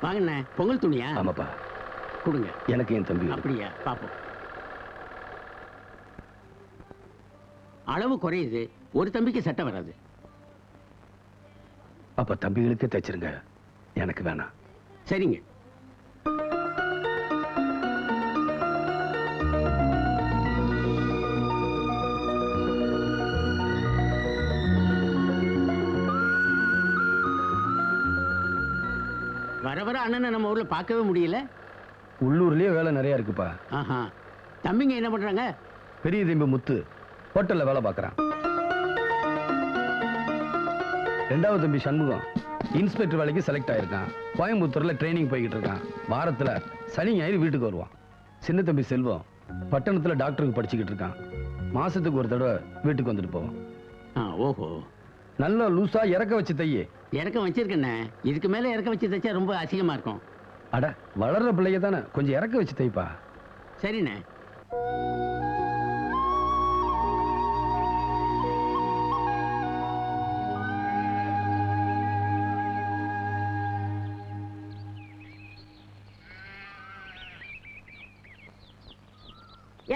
வாங்கண்ணே, பொங்கல் துணியா? ஆமாப்பா. கொடுங்க. எனக்கு என் தம்பி. அப்படியா? பாப்போம். அளவு குறையுது, ஒரு தம்பிக்கு சட்டை வராது. அப்ப தம்பிகளுக்கே தைச்சிருங்க, எனக்கு வேணாம். சரிங்க. வர வர அண்ணனை நம்ம ஊர்ல பார்க்கவே முடியல. உள்ளூர்லயே வேலை நிறைய இருக்குப்பா. ஆஹா. தம்பிங்க என்ன பண்றாங்க? பெரிய தம்பி முத்து ஹோட்டல்ல வேலை பார்க்கறான். ரெண்டாவது தம்பி சண்முகம் இன்ஸ்பெக்டர் வேலைக்கு செலக்ட் ஆயிருக்கான். கோயம்புத்தூர்ல ட்ரைனிங் போய்கிட்டு இருக்கான். வாரத்துல சனி ஞாயிறு வீட்டுக்கு வருவான். சின்ன தம்பி செல்வம் பட்டணத்துல டாக்டருக்கு படிச்சுக்கிட்டு இருக்கான். மாசத்துக்கு ஒரு தடவை வீட்டுக்கு வந்துட்டு போவான். ஓஹோ. நல்லா லூசா இறக்க வச்சு தையே. இறக்கம் வச்சிருக்கண்ணே, இதுக்கு மேல இறக்க வச்சு தைச்சா ரொம்ப அசிங்கமா இருக்கும். அட, வளர்ற பிள்ளைய தானே, கொஞ்சம் இறக்க வச்சு தைப்பா. சரிண்ணே.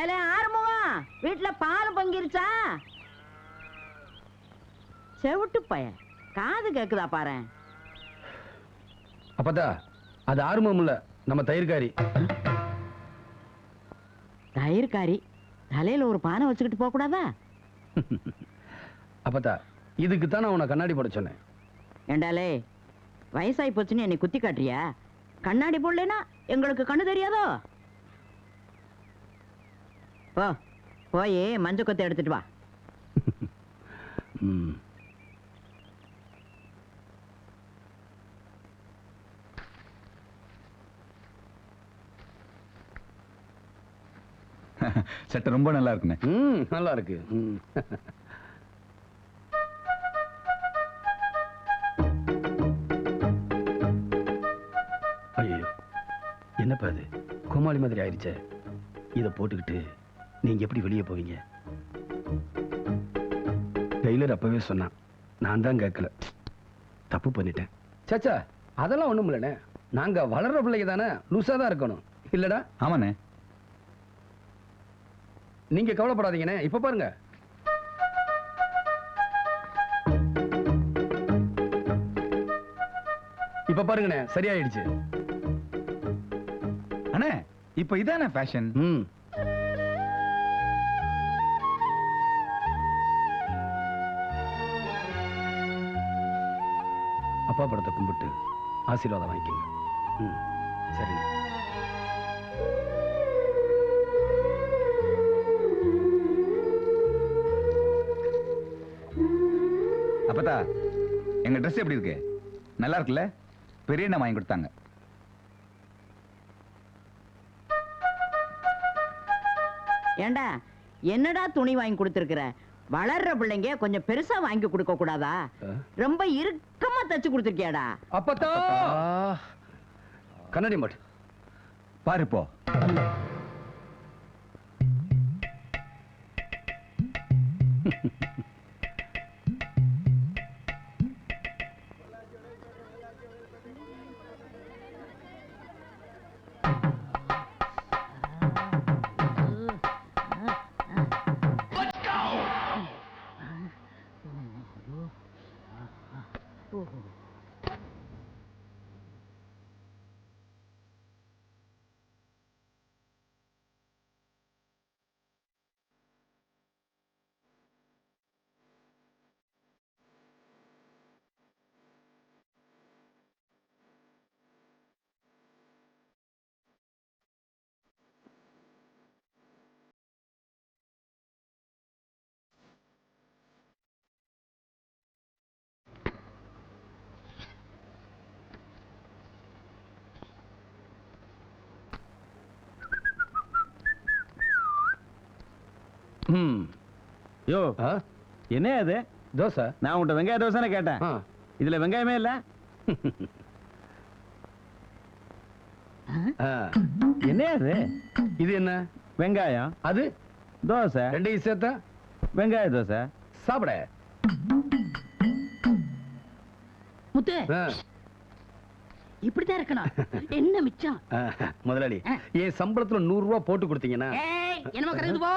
ஏலே ஆறுமுகம், வீட்டுல பால் பொங்கிருச்சா? செவிட்டு பையன், காது கேக்குதா பாரு. அப்பதா அது ஆர்வம் இல்ல, நம்ம தயிர்காரி. தயிர்காரி தலையில ஒரு பானை வச்சுக்கிட்டு போக கூடாதா? அப்பதா இதுக்கு தான் நான் உன்னை கண்ணாடி போட சொன்னேன். ஏண்டாலே, வயசாகி போச்சுன்னு என்னை குத்தி காட்டுறியா? கண்ணாடி போடலனா எங்களுக்கு கண்ணு தெரியாதோ? போ, போய் மஞ்ச கொத்தை எடுத்துட்டு வா. சட்டை ரொம்ப நல்லா இருக்குண்ணே. நல்லா இருக்கு. ஐயோ, என்னப்பா அது கோமாளி மாதிரி ஆயிடுச்சே. இதை போட்டுக்கிட்டு நீங்க எப்படி வெளியே போவீங்க? டெய்லர் அப்பவே சொன்னான், நான் தான் கேட்கல. தப்பு பண்ணிட்டேன். சாச்சா, அதெல்லாம் ஒண்ணும் இல்லைண்ணே. நாங்க வளர்ற பிள்ளைங்க தானே, லூசா தான் இருக்கணும் இல்லடா? ஆமாண்ணே. நீங்க கவலைப்படாதீங்கண்ணே. இப்ப பாருங்க. இப்ப பாருங்கண்ணே, சரியாயிடுச்சு. அண்ணே, இப்ப இதானே ஃபேஷன். அப்பா படத்தை கும்பிட்டு ஆசீர்வாதம் வாங்கிக்கோங்க. சரிங்க. அப்பதா, எங்க ட்ரெஸ் எப்படி இருக்கு? நல்லா இருக்குல்ல? பெரிய அண்ணா வாங்கி கொடுத்தாங்க. ஏண்டா, என்னடா துணி வாங்கி கொடுத்துருக்குற? வளர்ற பிள்ளைங்க கொஞ்சம் பெருசா வாங்கி கொடுக்க கூடாதா? ரொம்ப இறுக்கமா தச்சு கொடுத்துருக்கியாடா? அப்பத்தா கண்ணாடி மாட்டு பாரு போ. யோ, என்ன அது? தோசை. நான் உன்கிட்ட வெங்காய தோசை கேட்டேன். இதுல வெங்காயமே இல்ல. என்ன அது? இது என்ன? வெங்காயம். அது தோசை. ரெண்டையும் சேர்த்தா வெங்காய தோசை. சாப்பிட. முத்து, இப்படித்தான் இருக்கணும். என்ன மிச்சம்? முதலாளி என் சம்பளத்துல 100 ரூபாய் போட்டு கொடுத்தீங்கன்னா ஏய், என்னமோ கறந்து போ.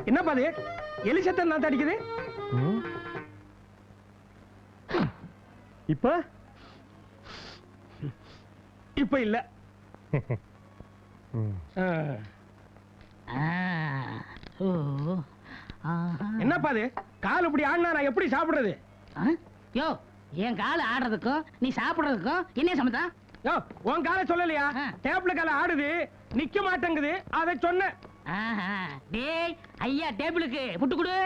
என்னப்பா அது எலி சத்தம் நான் அடிக்குது? இப்ப இப்ப இல்ல. என்னப்பா அது கால் இப்படி ஆடினா நான் எப்படி சாப்பிடுறது? யோ, என் கால ஆடுறதுக்கும் நீ சாப்பிடுறதுக்கும் என்ன சம்மதம்? யோ, உன் காலை சொல்லலையா? டேபிள் கால ஆடுது, நிக்க மாட்டேங்குது, அதை சொன்ன. டேய் ஐயா, டேபிளுக்கு புட்டு கொடு.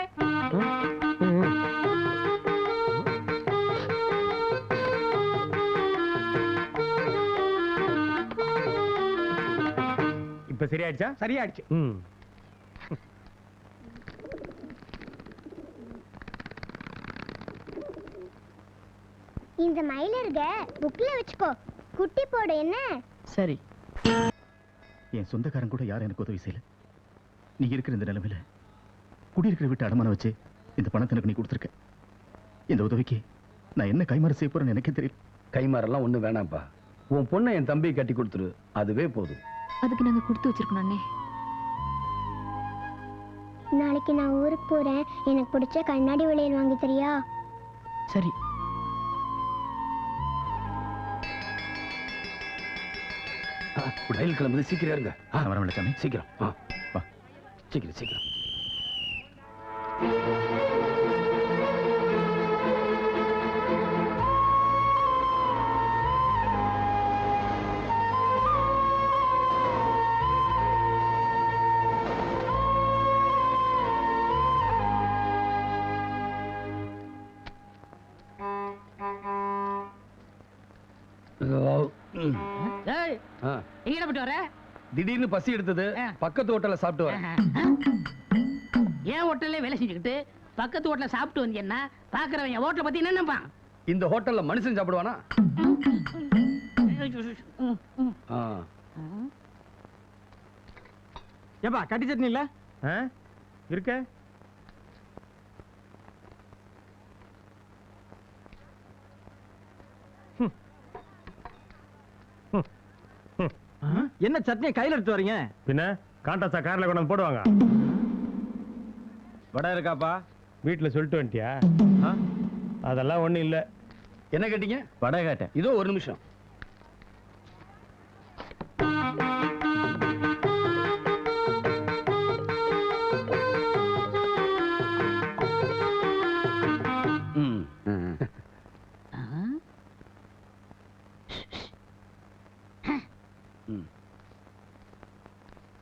இப்ப சரியாயிடுச்சா? சரியாயிடுச்சு. இந்த மயிலருக புக்ல வச்சுக்கோ, குட்டி போடு. என்ன? சரி. என் சொந்தக்காரன் கூட யாரும் எனக்கு உதவி செய்யல. நீ இருக்கிற இந்த நிலைமையில குடியிருக்கிற வீட்டு அடமானம் வச்சு இந்த பணத்தை எனக்கு நீ கொடுத்துருக்க. இந்த உதவிக்கு நான் என்ன கைமாறு செய்ய போறேன்னு எனக்கே தெரியல. கைமாறெல்லாம் ஒண்ணு வேணாம்ப்பா. உன் பொண்ணை என் தம்பி கட்டி கொடுத்துரு, அதுவே போதும். அதுக்கு நாங்க கொடுத்து வச்சிருக்கோம் அண்ணே. நாளைக்கு நான் ஊருக்கு போறேன், எனக்கு பிடிச்ச கண்ணாடி வளையல் வாங்கி தரியா? சரி. ரயில் கிளம்புது, சீக்கிரம் இருங்க. வரவில்லை சாமி, சீக்கிரம் வா. சீக்கிரம் சீக்கிரம். ஏய், எங்கடா போயிட்டு வர? திடீர்னு பசி எடுத்தது, பக்கத்து ஹோட்டல்ல சாப்பிட்டு வரேன். ஏன் ஹோட்டல்ல வேலை செஞ்சுக்கிட்டு பக்கத்து ஹோட்டல்ல சாப்பிட்டு வந்தீங்கன்னா பாக்குறவன் என் ஹோட்டலை பத்தி என்ன நினைப்பான்? இந்த ஹோட்டல்ல மனுஷன் சாப்பிடுவானா? ஏப்பா கட்டி சட்னி இல்ல? இருக்க. என்ன சட்னியை கையில எடுத்து வரீங்க? பின்ன காண்டாசா கார்ல கொண்டு வந்து போடுவாங்க. வடை இருக்காப்பா? வீட்டுல சொல்லிட்டு வந்துட்டியா? அதெல்லாம் ஒண்ணும் இல்ல. என்ன கேட்டீங்க? வடை கேட்டேன். இதோ ஒரு நிமிஷம்.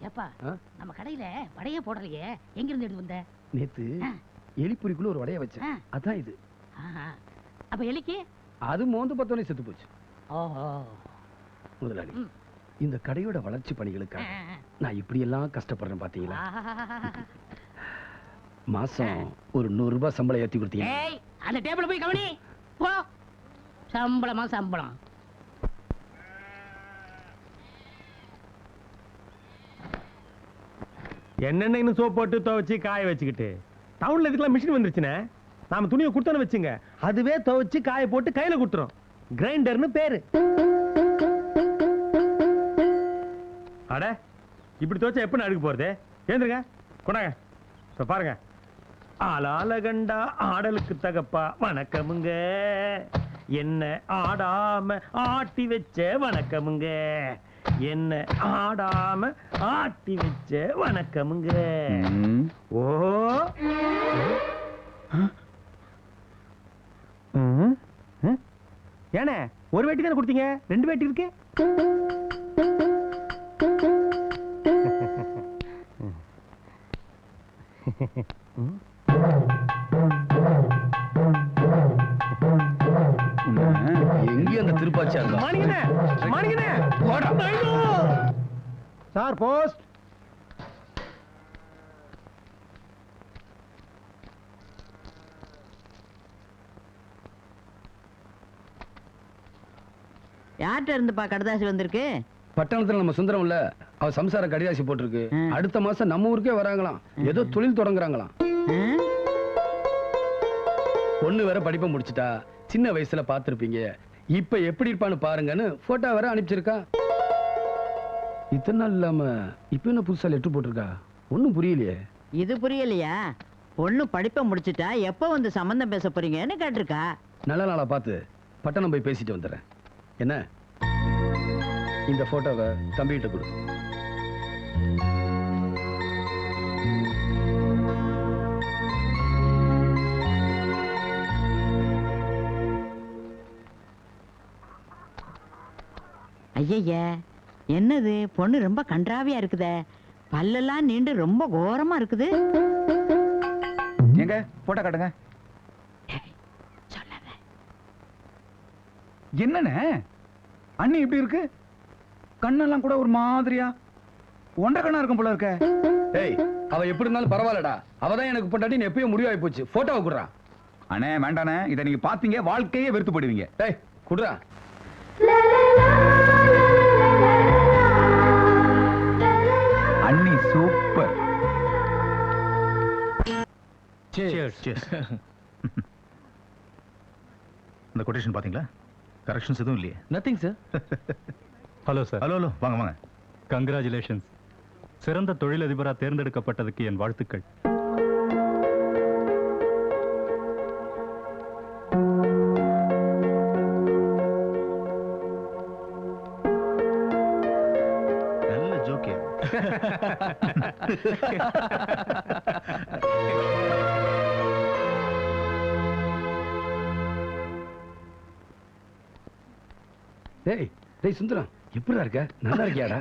ஏப்பா, நம்ம கடையில வடையே போடலையே, எங்க இருந்து எடுத்து வந்த? நேத்து எலிப்புரிக்குள்ள ஒரு வடைய வச்சேன், அதான் இது. அப்ப எலிக்கு அது மோந்து பத்தோனே செத்து போச்சு. ஓஹோ. முதலாளி, இந்த கடையோட வளர்ச்சி பணிகளுக்காக நான் இப்படி எல்லாம் கஷ்டப்படுறேன் பாத்தீங்களா? மாசம் ஒரு 100 ரூபாய் சம்பளம் ஏத்தி கொடுத்தீங்க. ஏய், அந்த டேபிள் போய் கவனி. போ. சம்பளமா சம்பளம். என்னென்ன இன்னும் சோப் போட்டு துவைச்சு காய வச்சுக்கிட்டு டவுன்ல இதுக்கெல்லாம் மிஷின் வந்துருச்சுனே. நாம துணியை கொடுத்தோன்னு வச்சுங்க, அதுவே துவைச்சு காய போட்டு கையில கொடுத்துரும். கிரைண்டர்னு பேரு. அட, இப்படி துவைச்சா எப்படி அடுக்க போறது? ஏந்துருங்க, கொண்டாங்க. இப்ப பாருங்க. ஆளால கண்டா ஆடலுக்கு தகப்பா வணக்கமுங்க, என்ன ஆடாம ஆட்டி வச்ச வணக்கமுங்க, என்ன ஆடாம ஆட்டி வச்ச வணக்கமுங்க. ஓ ஏனே, ஒரு வேட்டி தானே கொடுத்தீங்க, 2 வேட்டி இருக்கு. எங்க அந்த திருப்பாச்சியா இருந்தா? மாணிக்கனே, மாணிக்கனே, போடா. Sir post. யார்கிட்ட இருந்துப்பா கடுதாசி வந்திருக்கு? பட்டணத்துல நம்ம சுந்தரம் இல்ல, அவ சம்சார கடிதாசி போட்டிருக்கு. ம். அடுத்த மாசம் நம்ம ஊருக்கே வராங்களாம். ஏதோ தொழில் தொடங்குறாங்களாம். ம்? பொண்ணு வேற படிப்பை முடிச்சிட்டா, சின்ன வயசுல பாத்திருப்பீங்க. இப்ப எப்படி இருப்பான்னு பாருங்கன்னு போட்டோ வேற அனுப்பிச்சிருக்கா. இத்தனை நாள் இல்லாம இப்ப என்ன புதுசா லெட்டர் போட்டிருக்கா? ஒண்ணும் புரியலையே. இது புரியலையா? பொண்ணு படிப்பை முடிச்சிட்டா எப்போ வந்து சம்பந்தம் பேச போறீங்கன்னு கேட்டிருக்கா. நல்ல நாளா பார்த்து பட்டணம் போய் பேசிட்டு வந்துடுறேன். என்ன, இந்த போட்டோவை தம்பிகிட்ட கொடு. ஐயய்ய, என்னது பொண்ணு ரொம்ப கன்றாவியா இருக்குதே. பல்லெல்லாம் நீண்டு ரொம்ப கோரமா இருக்குது. எங்க போட்டோ காட்டுங்க. சொல்லாத. என்னண்ணே அண்ணி இப்படி இருக்கு? கண்ணெல்லாம் கூட ஒரு மாதிரியா ஒன்றரை கண்ணா இருக்கும் போல இருக்க. ஏய், அவ எப்படி இருந்தாலும் பரவாயில்லடா. அவதான் எனக்கு பொண்டாட்டி, எப்பயும் முடிவாகி போச்சு. போட்டோவை குடுறா. அண்ணே வேண்டாண்ணே, இதை நீங்க பாத்தீங்க வாழ்க்கையே வெறுத்து போடுவீங்க. ஏய், குடுறா. அண்ணி சூப்பர். அந்த கொட்டேஷன் பாத்தீங்களா? கரெக்ஷன்ஸ் எதுவும் இல்லையே? Nothing sir. Hello sir. Hello hello, வாங்க வாங்க. கங்க்ராச்சுலேஷன்ஸ். சிறந்த தொழிலதிபரா தேர்ந்தெடுக்கப்பட்டதுக்கு என் வாழ்த்துக்கள். நல்ல ஜோக்கே. டேய் டேய் சுந்தரம், எப்படிடா இருக்க? நல்லா இருக்கியாடா?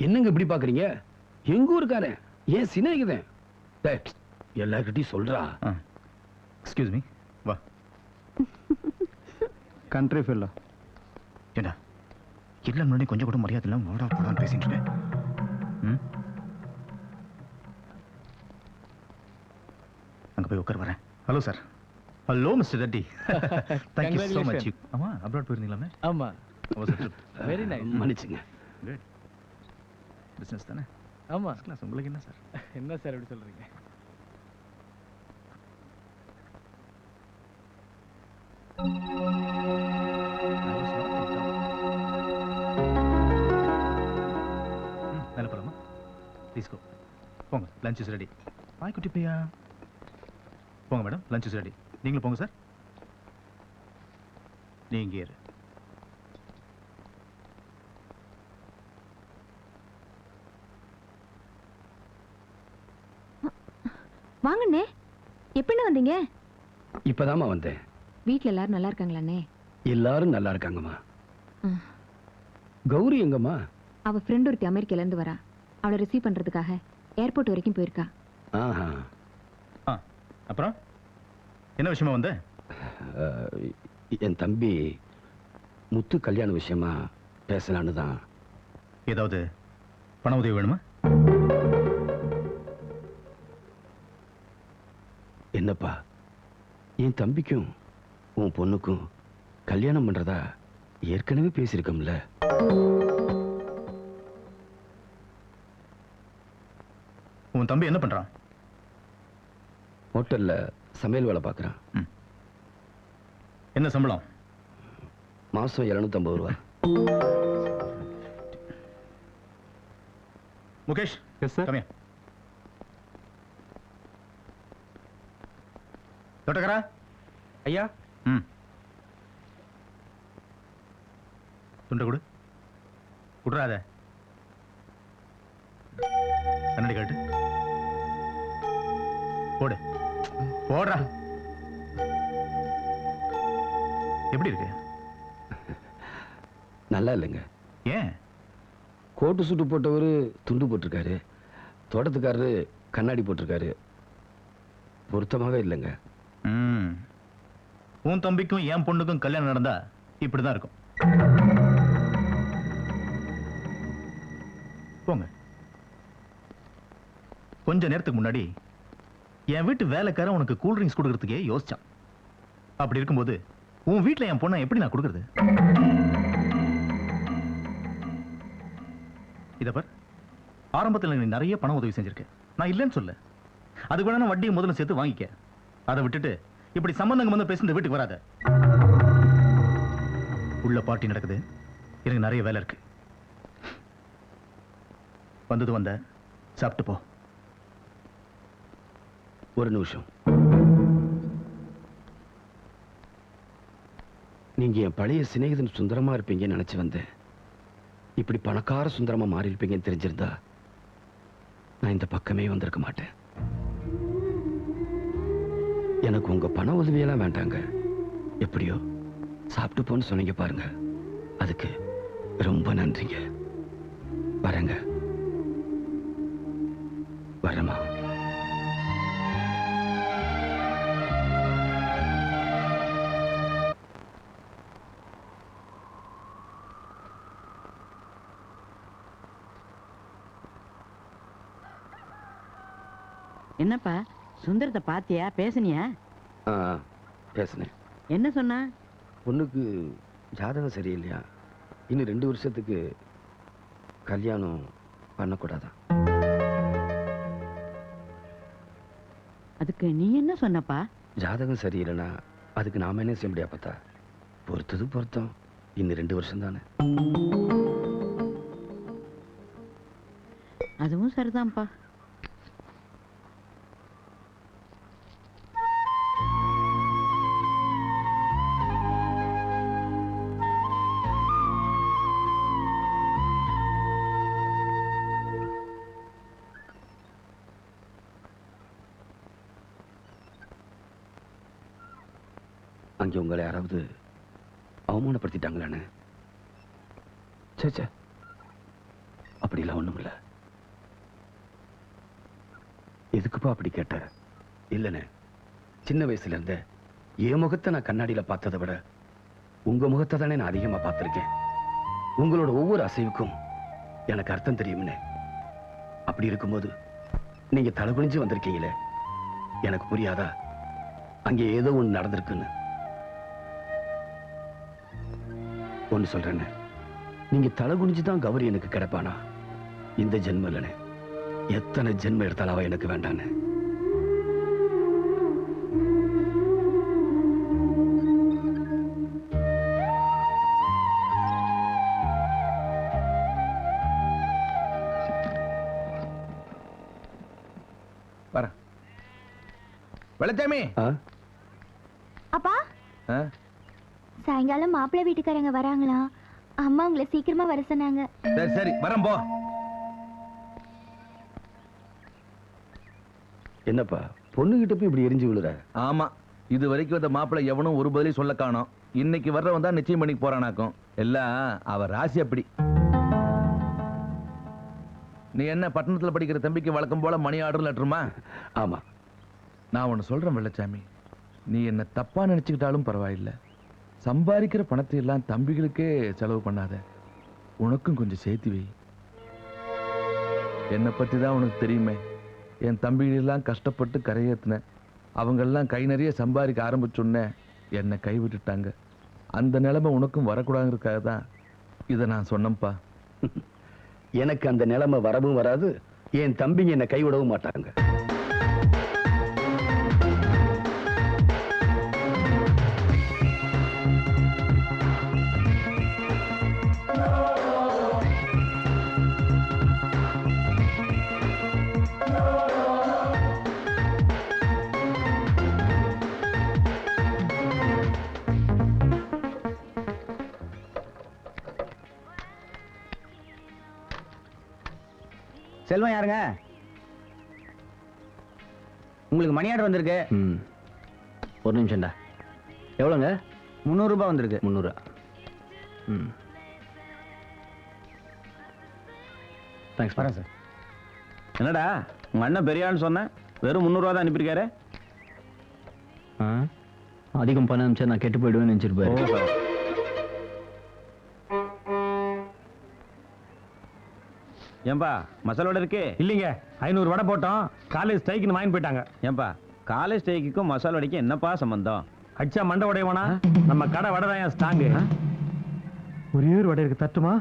என்னங்க இப்படி பாக்குறீங்க? எங்க ஊருக்காரன், ஏன் சிநேகிதன். டேய், எல்லார்கிட்டயும் சொல்றா. எக்ஸ்கியூஸ் மீ, வா. Country fellow. ஏண்டா எல்லாம் முன்னாடி கொஞ்சம் கூட மரியாதை இல்லாம வாடா போடான்னு பேசிட்டு இருக்கேன். ம், அங்க போய் உட்கார வரேன். Hello sir. Hello mister Reddy. Thank you so much. ஆமா, அப்ராட் போயிருந்தீங்களாமே? ஆமா. Very nice. மன்னிச்சுங்க. குட். பிசினஸ் தானே? ஆமா. கிளாஸ். உங்களுக்கு என்ன சார்? என்ன சார் எப்படி சொல்றீங்க? மேல போலாமா? Please go. போங்க, லஞ்ச் இஸ் ரெடி. பாய் குட்டி பையா. போங்க மேடம், லஞ்ச் இஸ் ரெடி. நீங்களும் போங்க சார். நீங்க இரு. வாங்கண்ணே. எப்படிண்ணே வந்தீங்க? இப்பதாம்மா வந்தேன். வீட்ல எல்லாரும் நல்லா இருக்காங்களாண்ணே? எல்லாரும் நல்லா இருக்காங்கம்மா. ம். கௌரி எங்கம்மா? அவ ஃப்ரெண்ட் ஒருத்தி அமெரிக்கால இருந்து வரா. அவளை ரிசீவ் பண்றதுக்காக ஏர்போர்ட் வரைக்கும் போயிருக்கா. ஆஹா. அப்புறம் என்ன விஷயமா வந்த? என் தம்பி முத்து கல்யாண விஷயமா பேசலான்னு தான். ஏதாவது பண உதவி வேணுமா? என்னப்பா, என் தம்பிக்கும் உன் பொண்ணுக்கும் கல்யாணம் பண்றதா ஏற்கனவே பேசியிருக்கோம்ல. உன் தம்பி என்ன பண்றான்? ஹோட்டல்ல சமையல் வேலை பார்க்கறான். என்ன சம்பளம்? மாசம் 750 ரூபாய். முகேஷ். Yes sir. கம்மியா. தோட்டக்காரா. ஐயா. ம். துண்டை கொடு. குடுறாத. கண்ணாடி காட்டு. போடு. போடுறா. எப்படி இருக்கு? நல்லா இல்லைங்க. ஏன்? கோட்டு சுட்டு போட்டவர் துண்டு போட்டிருக்காரு, தோட்டத்துக்காரரு கண்ணாடி போட்டிருக்காரு. பொருத்தமாவே இல்லைங்க. உன் தம்பிக்கும் என் பொண்ணுக்கும் கல்யாணம் நடந்தா இப்படிதான் இருக்கும். போங்க. கொஞ்ச நேரத்துக்கு முன்னாடி என் வீட்டு வேலைக்காரன் உனக்கு கூல் ட்ரிங்க்ஸ் கொடுக்கறதுக்கே யோசிச்சான். அப்படி இருக்கும்போது உன் வீட்டுல என் பொண்ணை எப்படி நான் கொடுக்கறது? இத பார், ஆரம்பத்தில் நீ நிறைய பணம் உதவி செஞ்சிருக்க, நான் இல்லைன்னு சொல்ல. அதுக்கு வேணா வட்டியை முதல்ல சேர்த்து வாங்கிக்க. அதை விட்டுட்டு இப்படி சம்பந்தங்க வந்து பேசி இந்த வீட்டுக்கு வராத. உள்ள பார்ட்டி நடக்குது, எனக்கு நிறைய வேலை இருக்கு. வந்தது வந்த, சாப்பிட்டு போ. ஒரு நிமிஷம். நீங்க என் பழைய சிநேகிதன் சுந்தரமா இருப்பீங்கன்னு நினைச்சு வந்தேன். இப்படி பணக்கார சுந்தரமா மாறி இருப்பீங்கன்னு தெரிஞ்சிருந்தா நான் இந்த பக்கமே வந்திருக்க மாட்டேன். எனக்கு உங்க பண உதவியெல்லாம் வேண்டாங்க. எப்படியோ சாப்பிட்டு போன்னு சொன்னீங்க பாருங்க, அதுக்கு ரொம்ப நன்றிங்க. வரேங்க. வரமா. என்னப்பா சுந்தரத்தை பாத்தியா, பேசுனியா? பேசுனேன். என்ன சொன்னா? பொண்ணுக்கு ஜாதகம் சரியில்லையா, இன்னும் 2 வருஷத்துக்கு கல்யாணம் பண்ணக்கூடாதான். அதுக்கு நீ என்ன சொன்னப்பா? ஜாதகம் சரியில்லைன்னா அதுக்கு நாம என்ன செய்ய முடியா பார்த்தா? பொறுத்தது பொருத்தம், இன்னும் 2 வருஷம் தானே. அதுவும் சரிதான்ப்பா. அங்கே உங்களை யாராவது அவமானப்படுத்திட்டாங்களான்னு? சே, அப்படிலாம் ஒண்ணும் இல்ல. எதுக்குப்பா அப்படி கேட்ட? இல்லைண்ணே, சின்ன வயசுல இருந்த என் முகத்தை நான் கண்ணாடியில பார்த்ததை விட உங்க முகத்தை தானே நான் அதிகமா பார்த்திருக்கேன். உங்களோட ஒவ்வொரு அசைவுக்கும் எனக்கு அர்த்தம் தெரியும்னே. அப்படி இருக்கும்போது நீங்க தலை குனிஞ்சு வந்திருக்கீங்களே, எனக்கு புரியாதா அங்கே ஏதோ ஒண்ணு நடந்திருக்குன்னு? ஒன்னு சொல்றேன்னு, நீங்க தலை குனிஞ்சுதான் கௌரி எனக்கு கிடைப்பானா? இந்த ஜென்மம் இல்லைன்னு, எத்தனை ஜென்மம் எடுத்தாலும் அவ எனக்கு வேண்டான்னு. வர வெள்ளச்சாமி. அப்பா, சாயங்காலம் மாப்பிள்ளை வீட்டுக்காரங்க வராங்களா? அம்மா உங்களை சீக்கிரமா வர சொன்னாங்க. சரி சரி, வரேன் போ. என்னப்பா பொண்ணுகிட்ட போய் இப்படி எரிஞ்சு விழுற? ஆமா, இது வரைக்கும் அந்த மாப்பிள்ளை எவனும் ஒரு பதிலையும் சொல்ல காணோம். இன்னைக்கு வர்றவன் தான் நிச்சயம் பண்ணி போறானாக்கும். எல்லாம் அவ ராசி அப்படி. நீ என்ன பட்டணத்துல படிக்கிற தம்பிக்கு வழக்கம் போல மணி ஆர்டர் லெட்டருமா? ஆமா. நான் ஒன்னு சொல்றேன் வெள்ளச்சாமி, நீ என்ன தப்பா நினைச்சுக்கிட்டாலும் பரவாயில்லை, சம்பாதிக்கிற பணத்தை எல்லாம் தம்பிகளுக்கே செலவு பண்ணாத. உனக்கும் கொஞ்சம் சேர்த்து வை. என்னை பத்தி தான் உனக்கு தெரியுமே, என் தம்பிகளெல்லாம் கஷ்டப்பட்டு கரையேற்றினேன். அவங்கெல்லாம் கை நிறைய சம்பாதிக்க ஆரம்பிச்சோன்னே என்னை கைவிட்டுட்டாங்க. அந்த நிலைமை உனக்கும் வரக்கூடாதுங்கிறதுக்காக தான் இதை நான் சொன்னேன்ப்பா. எனக்கு அந்த நிலைமை வரவும் வராது, என் தம்பிங்க என்னை கைவிடவும் மாட்டாங்க. செல்வம் யாருங்க? உங்களுக்கு மணி ஆர்டர் வந்திருக்கு. ஒரு நிமிஷம்டா. எவ்வளோங்க? 300 ரூபாய் வந்திருக்கு. 300. தேங்க்ஸ். வரேன் சார். என்னடா உங்க அண்ணன் பெரிய ஆள்னு சொன்னேன், வெறும் 300 ரூபா தான் அனுப்பியிருக்காரு. அதிகம் பணம் அனுப்பிச்சா நான் கெட்டு போயிடுவேன்னு நினைச்சிருப்பாரு. ஏன்பா மசாலோட இருக்கு? இல்லைங்க, 500 வடை போட்டோம், காலேஜ் ஸ்ட்ரைக்குன்னு வாங்கி போயிட்டாங்க. ஏன்பா காலேஜ் ஸ்டேக்குக்கும் மசாலா வடைக்கும் என்னப்பா சம்பந்தம்? அடிச்சா மண்டை உடையவனா? நம்ம கடை வடை தான் ஸ்ட்ராங்கு. ஒரே ஒரு வடை இருக்கு, தட்டுமா?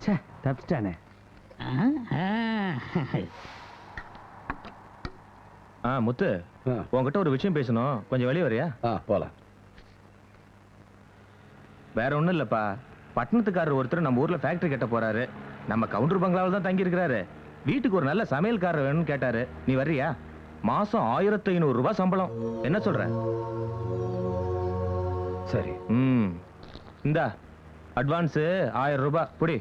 ச்சே, தப்பிச்சிட்டானே. முத்து, உன்கிட்ட ஒரு விஷயம் பேசணும், கொஞ்சம் வெளியே வரியா? போலாம். வேற ஒண்ணும் இல்லப்பா, பட்டணத்துக்காரர் ஒருத்தர் நம்ம ஊர்ல ஃபேக்டரி கட்ட போறாரு. நம்ம கவுண்டர் பங்களாவில் தான் தங்கி இருக்கிறாரு. வீட்டுக்கு ஒரு நல்ல சமையல்காரர் வேணும்னு கேட்டாரு. நீ வர்றியா? மாசம் 1500 ரூபாய் சம்பளம். என்ன சொல்ற? சரி. இந்தா அட்வான்ஸ் 1000 ரூபாய் புடி.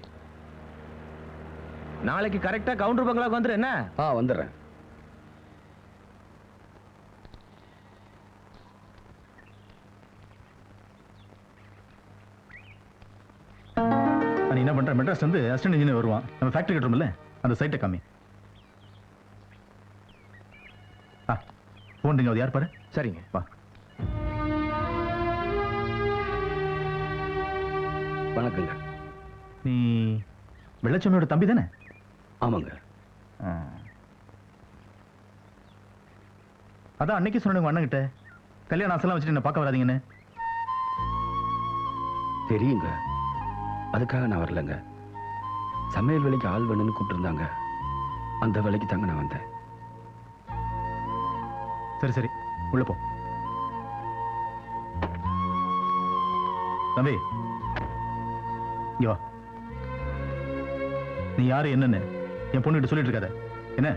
நாளைக்கு கரெக்டா கவுண்டர் பங்களாவுக்கு வந்துரு. என்ன? வந்துடுறேன். நீ என்ன பண்ற? மெட்ராஸ் வந்து அசிஸ்டன்ட் இன்ஜினியர் வருவான். நம்ம ஃபேக்டரி கட்டுறோம்ல, அந்த சைட்டை காமி. போன் ரிங் ஆகுது, யார் பாரு. சரிங்க, வா. வணக்கங்க. நீ வெள்ளச்சாமியோட தம்பி தானே? ஆமாங்க. அதான் அன்னைக்கு சொன்ன அண்ணன் கிட்ட கல்யாணம் ஆசைலாம் வச்சுட்டு என்ன பார்க்க வராதீங்கன்னு. தெரியுங்க, அதுக்காக நான் வரலங்க. சமையல் வேலைக்கு ஆள் வேணும்னு கூப்பிட்டுருந்தாங்க, அந்த வேலைக்கு தாங்க நான் வந்தேன். சரி சரி, உள்ள போ. தம்பி இங்க வா. நீ யாரு என்னன்னு என் பொண்ணுகிட்ட சொல்லிட்டு இருக்காத, என்ன?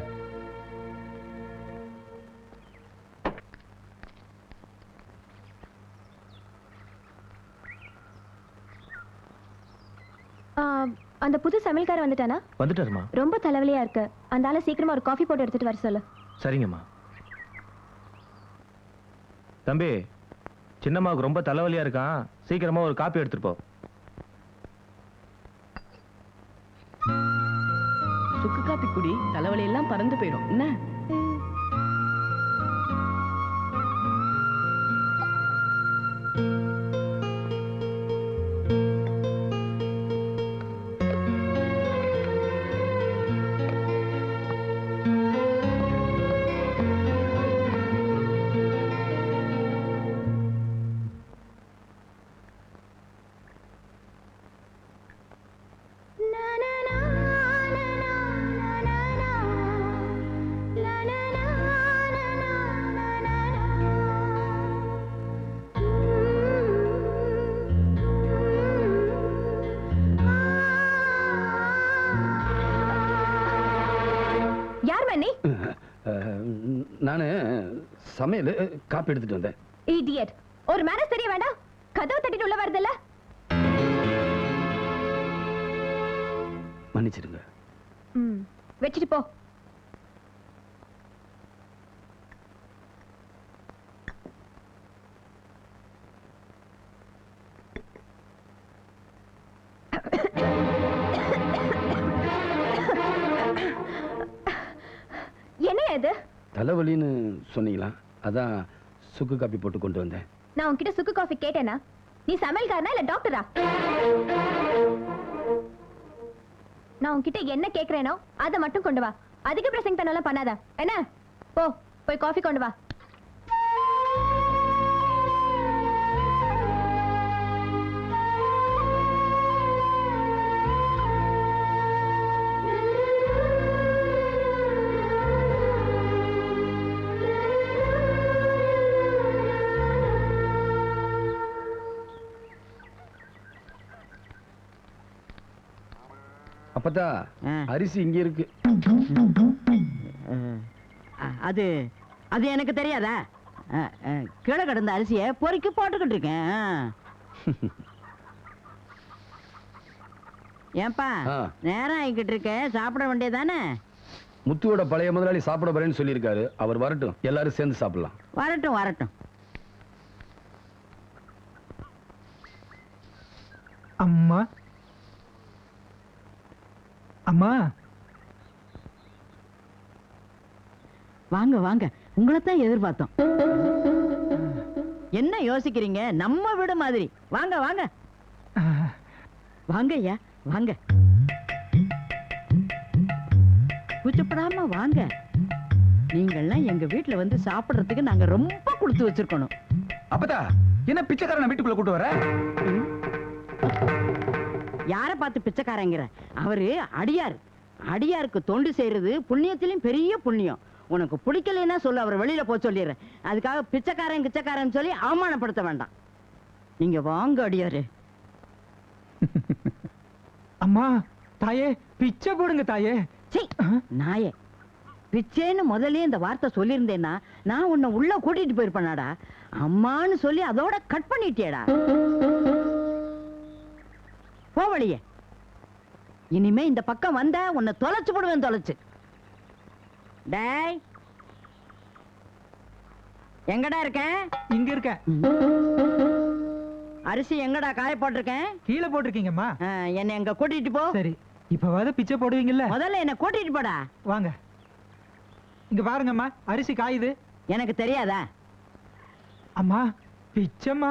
அந்த புது சமையல்காரர் வந்துட்டானா? வந்துட்டாருமா. ரொம்ப தலைவலியா இருக்கு, அந்த ஆளை சீக்கிரமா ஒரு காஃபி போட்டு எடுத்துட்டு வர சொல்லு. சரிங்கம்மா. தம்பி, சின்னம்மாவுக்கு ரொம்ப தலைவலியா இருக்கான், சீக்கிரமா ஒரு காப்பி எடுத்துட்டு போ. சுக்கு காப்பி குடி, தலைவலி எல்லாம் பறந்து போயிடும். என்ன? நானு சமையல் காப்பி எடுத்துட்டு வந்தேன். இடியட், ஒரு மேனஸ் தெரிய வேண்டாம்? கதவு தட்டிட்டு உள்ள வருதுல்ல? மன்னிச்சிடுங்க. வச்சிட்டு போ. என்ன இது? தலைவலின்னு சொன்னீங்களா, அதான் சுக்கு காப்பி போட்டு கொண்டு வந்தேன். நான் உன்கிட்ட சுக்கு காஃபி கேட்டேனா? நீ சமையல்காரனா இல்ல டாக்டரா? நான் உன்கிட்ட என்ன கேக்குறேனோ அதை மட்டும் கொண்டு வா. அதிக பிரசங்க தனெல்லாம் பண்ணாத. என்ன? போய் காஃபி கொண்டு வா. அப்பதா அரிசி இங்க இருக்கு. அது அது எனக்கு தெரியாதா? கீழே கிடந்த அரிசியை பொறுக்கி போட்டுக்கிட்டு இருக்கேன். ஏன்பா நேரம் ஆகிக்கிட்டு இருக்க, சாப்பிட வேண்டியதானே? முத்துவோட பழைய முதலாளி சாப்பிட வரேன்னு சொல்லியிருக்காரு. அவர் வரட்டும், எல்லாரும் சேர்ந்து சாப்பிடலாம். வரட்டும் வரட்டும். அம்மா அம்மா, வாங்க வாங்க, உங்களைத்தான் எதிர்பார்த்தோம். என்ன யோசிக்கிறீங்க? நம்ம வீடு மாதிரி. வாங்க வாங்க வாங்க ஐயா, வாங்க. கூச்சப்படாம வாங்க. நீங்கெல்லாம் எங்க வீட்டுல வந்து சாப்பிடுறதுக்கு நாங்க ரொம்ப கொடுத்து வச்சிருக்கணும். அப்பதா என்ன பிச்சைக்காரனை வீட்டுக்குள்ள கூட்டு வர? யார பார்த்து பிச்சைக்காரங்கிற? அவரு அடியார். அடியாருக்கு தொண்டு செய்யறது புண்ணியத்திலும் பெரிய புண்ணியம். உனக்கு பிடிக்கலைன்னா சொல்லு, அவர் வெளியில போக சொல்லிடுறேன். அதுக்காக பிச்சைக்காரன் சொல்லி அவமானப்படுத்த வேண்டாம். நீங்க வாங்க அடியாரு. அம்மா தாயே பிச்சை போடுங்க தாயே. சீ, நாயே, பிச்சைன்னு முதல்ல இந்த வார்த்தை சொல்லியிருந்தேன்னா நான் உன்னை உள்ள கூட்டிட்டு போயிருப்பேனாடா. அம்மான்னு சொல்லி அதோட கட் பண்ணிட்டியடா. போ வழியே. இனிமே இந்த பக்கம் வந்த உன்னை தொலைச்சு போடுவேன். தொலைச்சு. டேய், எங்கடா இருக்க? இங்க இருக்க. அரிசி எங்கடா காய போட்டிருக்கேன்? கீழே போட்டிருக்கீங்கம்மா. என்னை எங்க கூட்டிட்டு போ. சரி, இப்பவாது பிச்சை போடுவீங்கல்ல? முதல்ல என்ன கூட்டிட்டு போடா. வாங்க, இங்க பாருங்கம்மா, அரிசி காயுது. எனக்கு தெரியாதா? அம்மா பிச்சைம்மா.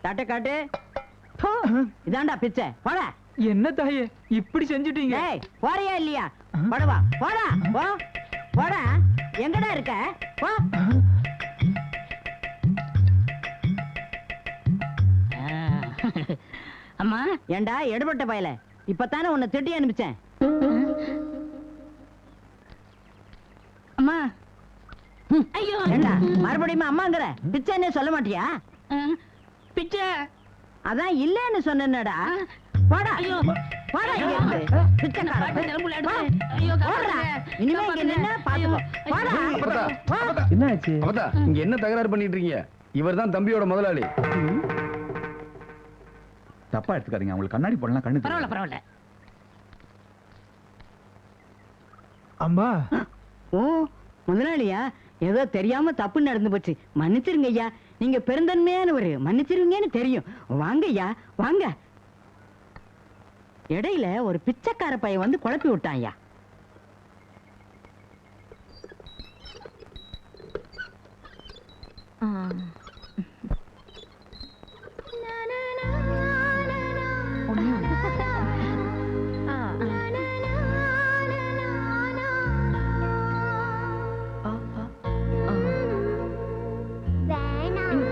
தட்டை காட்டு. இதாண்டா பிச்சை. போடா. என்ன தாயே இப்படி செஞ்சுட்டீங்க? போறியா இல்லையா? போடவா, போடா. போ, போடா. எங்கடா இருக்க? போ. அம்மா, ஏண்டா எடுபட்ட பயல, இப்பதானே உன்னை திட்டி அனுப்பிச்சேன். அம்மா, ஐயோ, ஏண்டா மறுபடியும் அம்மாங்கிற? பிச்சைன்னு சொல்ல மாட்டியா? பிச்சை அதான் இல்லன்னு சொன்னேன்டா. போடா. ஐயோ, போடா இங்க இருந்து. பிச்சைக்காரன். ஐயோ, போடா. இனிமே இங்க நின்னா பாத்துக்கோ. போடா. என்ன ஆச்சு? அப்பதா இங்க என்ன தகராறு பண்ணிட்டு இருக்கீங்க? இவர்தான் தம்பியோட முதலாளி. தப்பா எடுத்துக்காதீங்க, உங்களுக்கு கண்ணாடி போடலாம், கண்ணு பரவாயில்ல பரவாயில்ல. அம்மா. ஓ, முதலாளியா? ஏதோ தெரியாம தப்பு நடந்து போச்சு, மன்னிச்சிருங்க ஐயா. நீங்க பெருந்தன்மையானவரு, மன்னிச்சிருங்கன்னு தெரியும். வாங்க ஐயா, வாங்க. இடையில ஒரு பிச்சைக்கார பையன் வந்து குழப்பி விட்டான் ஐயா.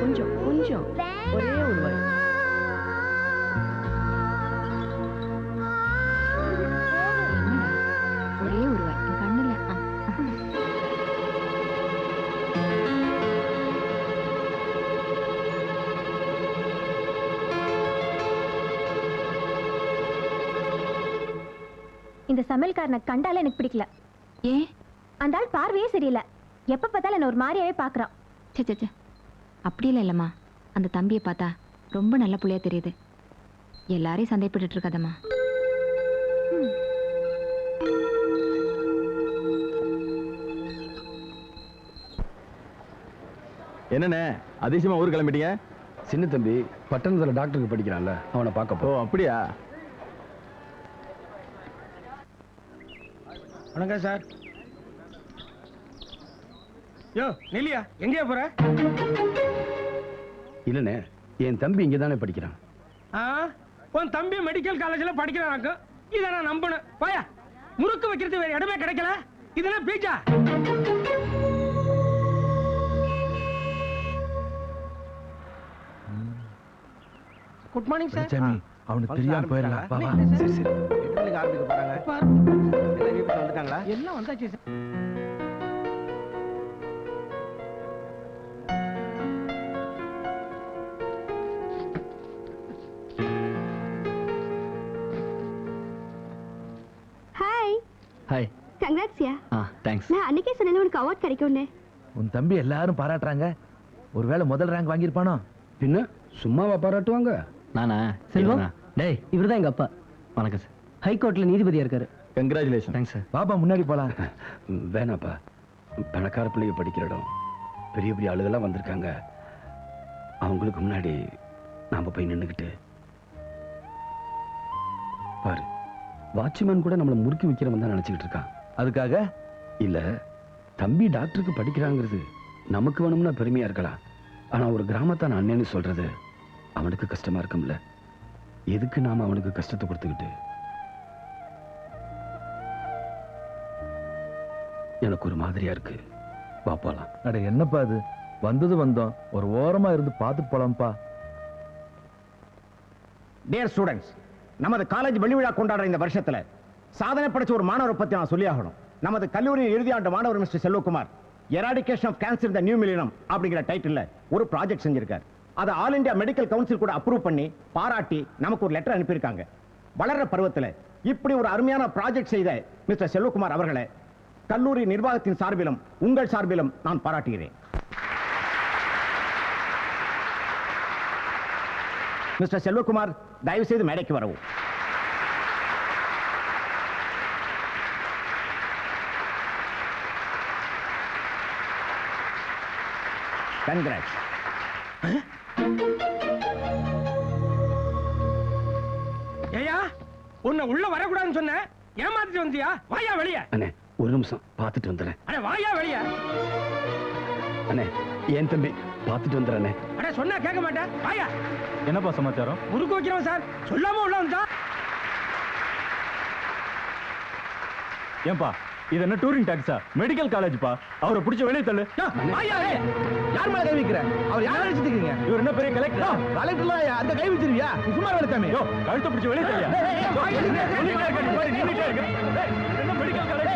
கொஞ்சம் கொஞ்சம், ஒரே ஒரு வாய். ஒரே ஒரு வாய் கண்ணுல. இந்த சமையல்காரனை கண்டாலே எனக்கு பிடிக்கல. ஏன்? அந்த ஆள் பார்வையே சரியில்லை. எப்ப பார்த்தாலும் என்ன ஒரு மாதிரியாவே பாக்குறான். சே, அப்படி இல்லம்மா. அந்த தம்பியை பார்த்தா ரொம்ப நல்ல புள்ளையா தெரியுது. எல்லாரையும் சந்தேகப்பட்டு இருக்காதம்மா. என்னண்ணே அதிசயமா ஊர் கிளம்பிட்டீங்க? சின்ன தம்பி பட்டணத்துல டாக்டருக்கு படிக்கிறான்ல, அவனை பார்க்க போ. அப்படியா? வணக்கம் சார். யோ நில்லியா, எங்கேயா போற? இல்லனே, என் தம்பி இங்க தானே படிக்கிறான். உன் தம்பி மெடிக்கல் காலேஜ்ல படிக்கிறானாக்கு. இதை நான் நம்பணும். போயா, முறுக்கு வைக்கிறது வேற இடமே கிடைக்கல. இதெல்லாம் பீச்சா? Good morning sir. சாமி, அவனுக்கு தெரியாம போயிடலாம். வா, வா. சரி சரி. எப்படி ஆரம்பிக்க போறாங்க? எல்லாம் வந்துட்டாங்களா? எல்லாம் வந்தாச்சு சார். ஹாய். கங்க்ராட்ஸ்யா. தேங்க்ஸ். நான் அன்னைக்கே சொன்னேன் உனக்கு அவார்ட் கிடைக்கும்னு. உன் தம்பி எல்லாரும் பாராட்டுறாங்க. ஒருவேளை முதல் ரேங்க் வாங்கியிருப்பானோ? பின்ன சும்மாவா பாராட்டுவாங்க? நானா? செல்வம். டேய், இவர்தான் எங்க அப்பா. வணக்கம் சார். ஹைகோர்ட்ல நீதிபதியா இருக்காரு. கங்க்ராச்சுலேஷன். Thanks sir. பாப்பா முன்னாடி போலாம். வேணாப்பா, பணக்கார பிள்ளைய படிக்கிற இடம், பெரிய பெரிய ஆளுகள்லாம் வந்திருக்காங்க. அவங்களுக்கு முன்னாடி நாம போய் நின்னுக்கிட்டு பாரு, வாட்ச்மேன் கூட நம்மளை முறுக்கி வைக்கிறவன் தான் நினைச்சுக்கிட்டு இருக்கான். அதுக்காக இல்ல, தம்பி டாக்டருக்கு படிக்கிறாங்கிறது நமக்கு வேணும்னா பெருமையா இருக்கலாம். ஆனா ஒரு கிராமத்தான் அண்ணன்னு சொல்றது அவனுக்கு கஷ்டமா இருக்கும்ல. எதுக்கு நாம அவனுக்கு கஷ்டத்தை கொடுத்துக்கிட்டு? எனக்கு ஒரு மாதிரியா இருக்கு. வா போலாம். அட என்னப்பா அது, வந்தது வந்தோம், ஒரு ஓரமா இருந்து பார்த்துட்டு போலாம்ப்பா. டியர் ஸ்டூடெண்ட்ஸ், நமது காலேஜ் வெளிவிழா கொண்டாடுற இந்த வருஷத்துல சாதனை படைச்ச ஒரு மாணவரை பத்தி நான் சொல்லி ஆகணும். நமது கல்லூரியின் இறுதி ஆண்டு மாணவர் mister Selvakumar eradication of cancer இந்த நியூ மில்லியனம் அப்படிங்கிற டைட்டில்ல ஒரு ப்ராஜெக்ட் செஞ்சிருக்கார். அதை ஆல் இந்தியா மெடிக்கல் கவுன்சில் கூட அப்ரூவ் பண்ணி பாராட்டி நமக்கு ஒரு லெட்டர் அனுப்பியிருக்காங்க. வளர்ற பருவத்தில் இப்படி ஒரு அருமையான ப்ராஜெக்ட் செய்த மிஸ்டர் செல்வகுமார் அவர்களை கல்லூரி நிர்வாகத்தின் சார்பிலும் உங்கள் சார்பிலும் நான் பாராட்டுகிறேன். மிஸ்டர் செல்வகுமார், தயவு செய்து மேடைக்கு வரவும். Congrats. ஏயா உன்னை உள்ள வரக்கூடாதுன்னு சொன்ன, ஏமாத்திட்டு வந்தியா? வாயா வெளிய. அண்ணே ஒரு நிமிஷம் பார்த்துட்டு வந்துடுறேன். அட வாயா வெளிய. அண்ணே ஏன் தம்பி பார்த்துட்டு வந்துடுறேன். அட சொன்னா கேட்க மாட்டேன், வாயா. என்னப்பா சமாச்சாரம்? முறுக்கு வைக்கிறோம் சார், சொல்லாம உள்ள வந்தா. ஏன்பா இது என்ன டூரிங் டாக்ஸா? மெடிக்கல் காலேஜ்ப்பா. அவரை பிடிச்ச வெளியே தள்ளு. வாயா வெளிய. யார் மேல கை வைக்கிற? அவர் யாரை நினைச்சிட்டு இருக்கீங்க? இவர் என்ன பெரிய கலெக்டர்? கலெக்டர்லாம் அந்த கை வச்சிருவியா? சும்மா வேலை தாமே. கழுத்தை பிடிச்ச வெளியே தள்ளியா? மெடிக்கல் காலேஜ்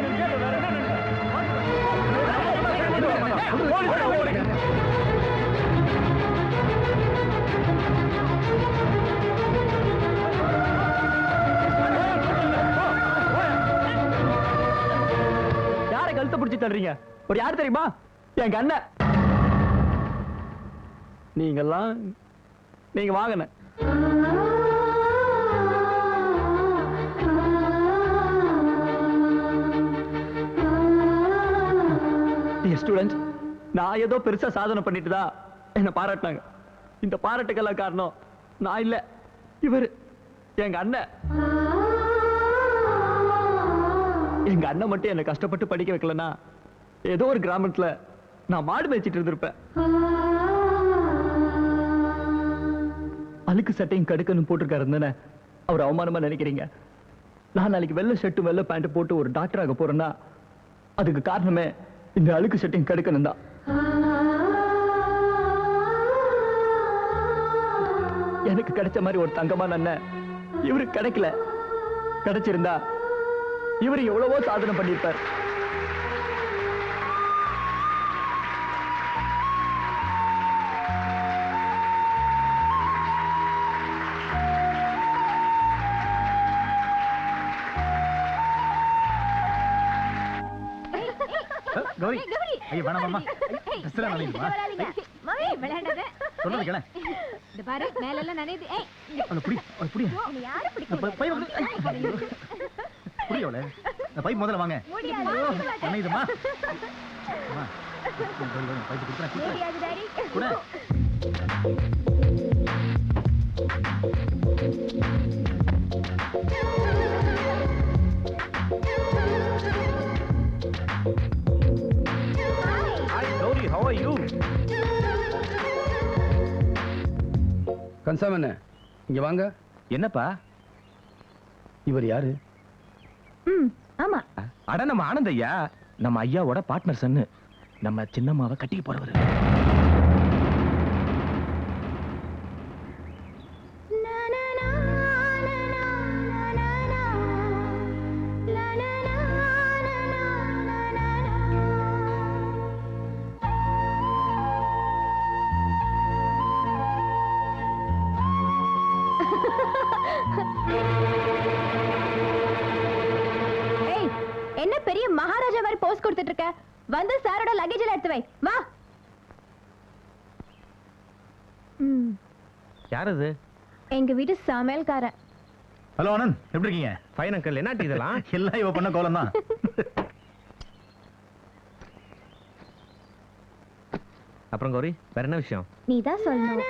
யாரை கழுத்தை பிடிச்சி தள்ளுறீங்க? ஒரு யார் தெரியுமா? எங்க அண்ணன். நீங்க வாங்கன. ஸ்டூடெண்ட், நான் ஏதோ பெருசா சாதனை பண்ணிட்டு தான் என்ன பாராட்டினாங்க. இந்த பாராட்டுக்கெல்லாம் காரணம் நான் இல்ல, இவர் எங்க அண்ணன். எங்க அண்ணன் மட்டும் என்ன கஷ்டப்பட்டு படிக்க வைக்கலன்னா ஏதோ ஒரு கிராமத்துல நான் மாடு மேய்ச்சிட்டு இருந்திருப்பேன். அழுக்கு சட்டையும் கடுக்கன்னு போட்டிருக்காரு அவர் அவமானமா நினைக்கிறீங்க? நான் நாளைக்கு வெள்ளை ஷர்ட்டும் வெள்ளை பேண்ட் போட்டு ஒரு டாக்டர் ஆக போறேன்னா அதுக்கு காரணமே இந்த அழுக்கு சட்டையும் கடுக்கணும் தான். எனக்கு கிடைச்ச மாதிரி ஒரு தங்கமான அண்ணன் இவருக்கு கிடைக்கல. கிடைச்சிருந்தா இவர் எவ்வளவோ சாதனை பண்ணியிருப்பார். கௌரி, ஐயா வேணாம் மாமா. ட்ரெஸ்லாம் நனையுமா? மாமி விளையாடாத. சொல்றது கேள. இந்த பாரு மேல எல்லாம் நனையுது. ஏய் அந்த புடி, அந்த புடி. நீ யாரை பிடிக்க? பை வந்து புடியோல. அந்த பை முதல்ல வாங்க. நனையுதுமா? அம்மா. பை குடுறேன். முடியாது டாடி. குடு. How are you? கன்சாமண்ண இங்க வாங்க. என்னப்பா இவர் யாரு? ஆமா. அட நம்ம ஆனந்த் ஐயா, நம்ம ஐயாவோட பார்ட்னர் சன்னு. நம்ம சின்னம்மாவை கட்டிக்க போறவரு. என்ன பெரிய மகாராஜா மாதிரி போஸ் கொடுத்துட்டு இருக்க? வந்து சாரோட லக்கேஜ் எல்லாம் எடுத்து வை. வா. யார் அது? எங்க வீட்டு சமையல்காரன். ஹலோ ஆனந்த், எப்படி இருக்கீங்க? Fine uncle. என்ன இதெல்லாம்? எல்லாம் இவ பண்ண கோலம் தான். அப்புறம் கௌரி, வேற என்ன விஷயம்? நீ தான் சொல்லணும்.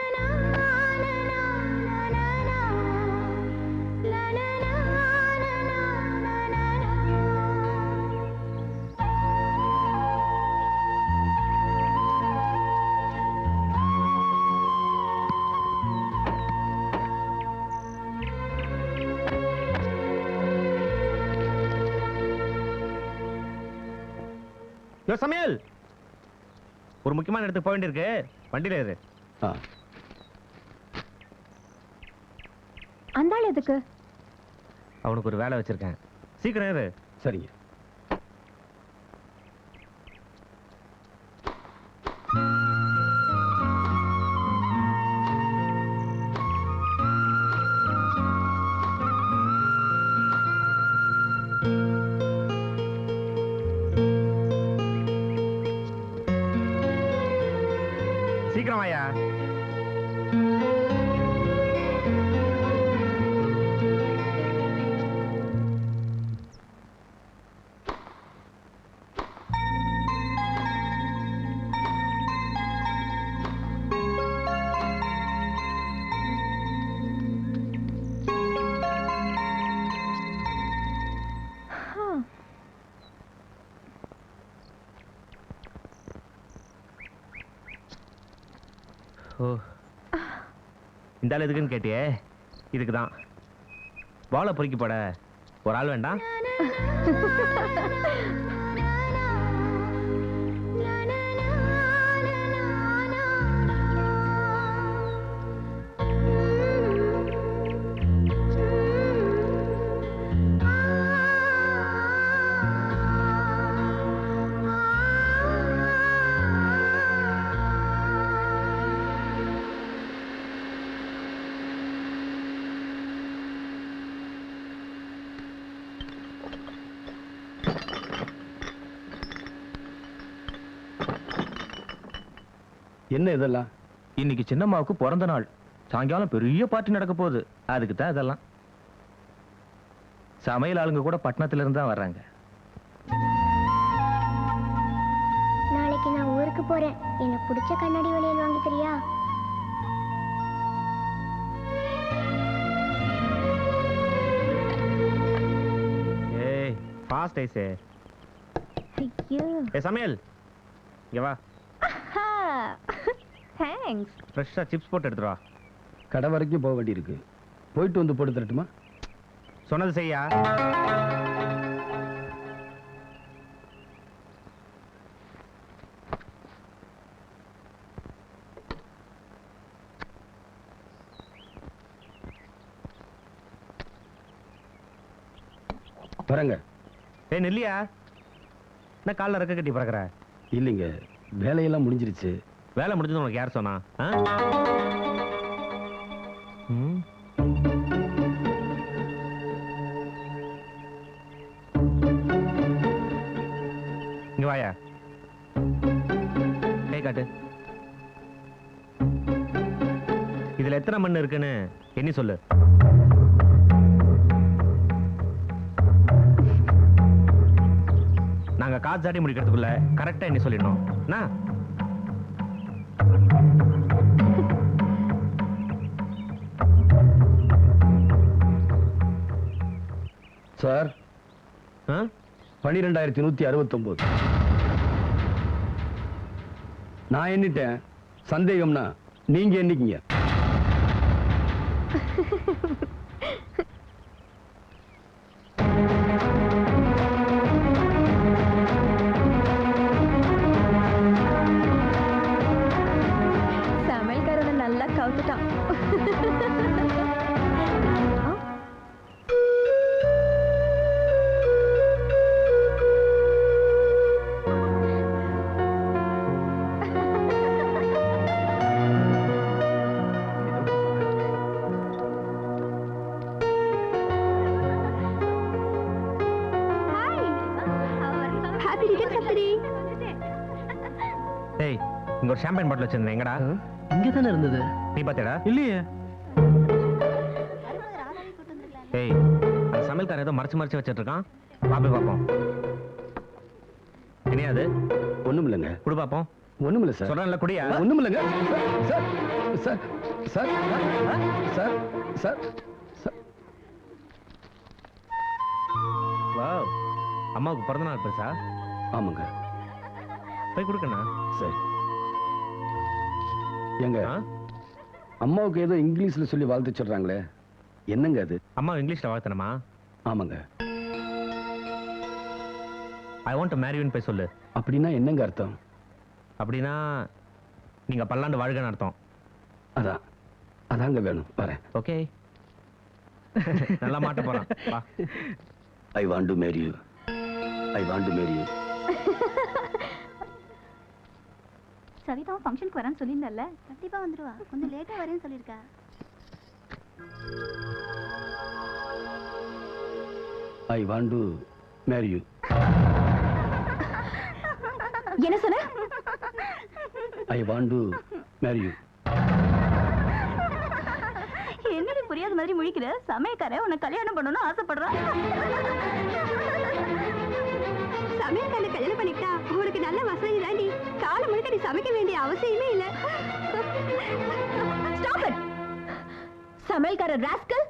யோ சமையல், ஒரு முக்கியமான இடத்துக்கு போக வேண்டியிருக்கு, வண்டியில ஏறு. அந்த ஆள் எதுக்கு? அவனுக்கு ஒரு வேலை வச்சிருக்கேன், சீக்கிரம் ஏறு. சரிங்க. சீக்கிரம் வாயா. ஓ, இந்த ஆள் எதுக்குன்னு கேட்டியே? இதுக்கு தான். வாழை பொறுக்கி போட ஒரு ஆள் வேண்டாம்? என்ன இதெல்லாம்? இன்னைக்கு சின்னம்மாவுக்கு பிறந்த நாள், சாயங்காலம் பெரிய பார்ட்டி நடக்க போகுது, அதுக்கு தான் இதெல்லாம். சமையல் ஆளுங்க கூட பட்டணத்துல இருந்து தான் வர்றாங்க. நாளைக்கு நான் ஊருக்கு போறேன், எனக்கு பிடிச்ச கண்ணாடி வளையல் வாங்கி தரியா? ஏய் ஃபாஸ்ட் ஐஸே. ஐயோ. ஏய் சமையல், இங்க வா. தேங்க்ஸ். ஃப்ரெஷ்ஷா சிப்ஸ் போட்டு எடுத்துட்டு வா. கடை வரைக்கும் போக வேண்டியிருக்கு, போயிட்டு வந்து போட்டு தரட்டுமா? சொன்னது செய்யா. வரங்க. ஏய் நெல்லியா, என்ன காலில் ரெக்க கட்டி பறக்கிற? இல்லைங்க, வேலையெல்லாம் முடிஞ்சிருச்சு. வேலை முடிஞ்சது உனக்கு யார் சொன்னா? இங்க வாயா, கை காட்டு. இதுல எத்தனை மண் இருக்குன்னு எண்ணி சொல்லு. நாங்க காசு சாட்டி முடிக்கிறதுக்குள்ள கரெக்டா எண்ணி சொல்லிடணும். சார், 12,169. நான் எண்ணிட்டேன், சந்தேகம்னா நீங்க எண்ணிக்கீங்க. சமையல்காரனை நல்லா கவுத்துட்டான். ஏய், இங்க ஒரு ஷாம்பைன் பாட்டில் வச்சிருந்தேன், எங்கடா? இங்க தானே இருந்தது. நீ பாத்தியாடா? இல்லையே. ஏய், அந்த சமையல்காரன் ஏதோ மறைச்சு மறைச்சு வச்சிட்டு இருக்கான், பாப்போம் பாப்போம். என்னையாது? ஒண்ணும் இல்லைங்க. குடு பாப்போம். ஒண்ணும் இல்லை சார். சொல்றேன்ல, குடியா. ஒண்ணும் இல்லைங்க. Sir sir sir sir sir sir. Wow, அம்மாவுக்கு பிறந்த நாள் பெருசா? ஆமாங்க. போய் கொடுக்கண்ணா. சரி. எங்க அம்மாவுக்கு ஏதோ இங்கிலீஷ்ல சொல்லி வாழ்த்து சொல்றாங்களே, என்னங்க அது? அம்மா இங்கிலீஷ்ல வாழ்த்தணுமா? ஆமாங்க. ஐ வாண்ட் டு மேரியூன்னு போய் சொல்லு. அப்படின்னா என்னங்க அர்த்தம்? அப்படின்னா நீங்க பல்லாண்டு வாழ்கன்னு அர்த்தம். அதாங்க வேணும். வரேன். ஓகே. நல்லா மாட்ட போறான். வா. I want to marry you. I want to marry you. சவிதாவும் ஃபங்க்ஷனுக்கு வரேன்னு சொல்லியிருந்தல்ல? கண்டிப்பா வந்துருவா. கொஞ்சம் லேட்டா வரேன்னு சொல்லியிருக்கா. I want to marry you. என்ன சொன்ன? I want to marry you. என்னடி புரியாத மாதிரி முழிக்கிற? சமயக்காரன் உன்னை கல்யாணம் பண்ணணும்னு ஆசைப்படுறான். சமையல்காரனை கல்யாணம் பண்ணிட்டா உங்களுக்கு நல்ல வசதி தாண்டி. காலம் முழுக்க நீ சமைக்க வேண்டிய அவசியமே இல்ல. Stop it. சமையல்காரர் ராஸ்கல்,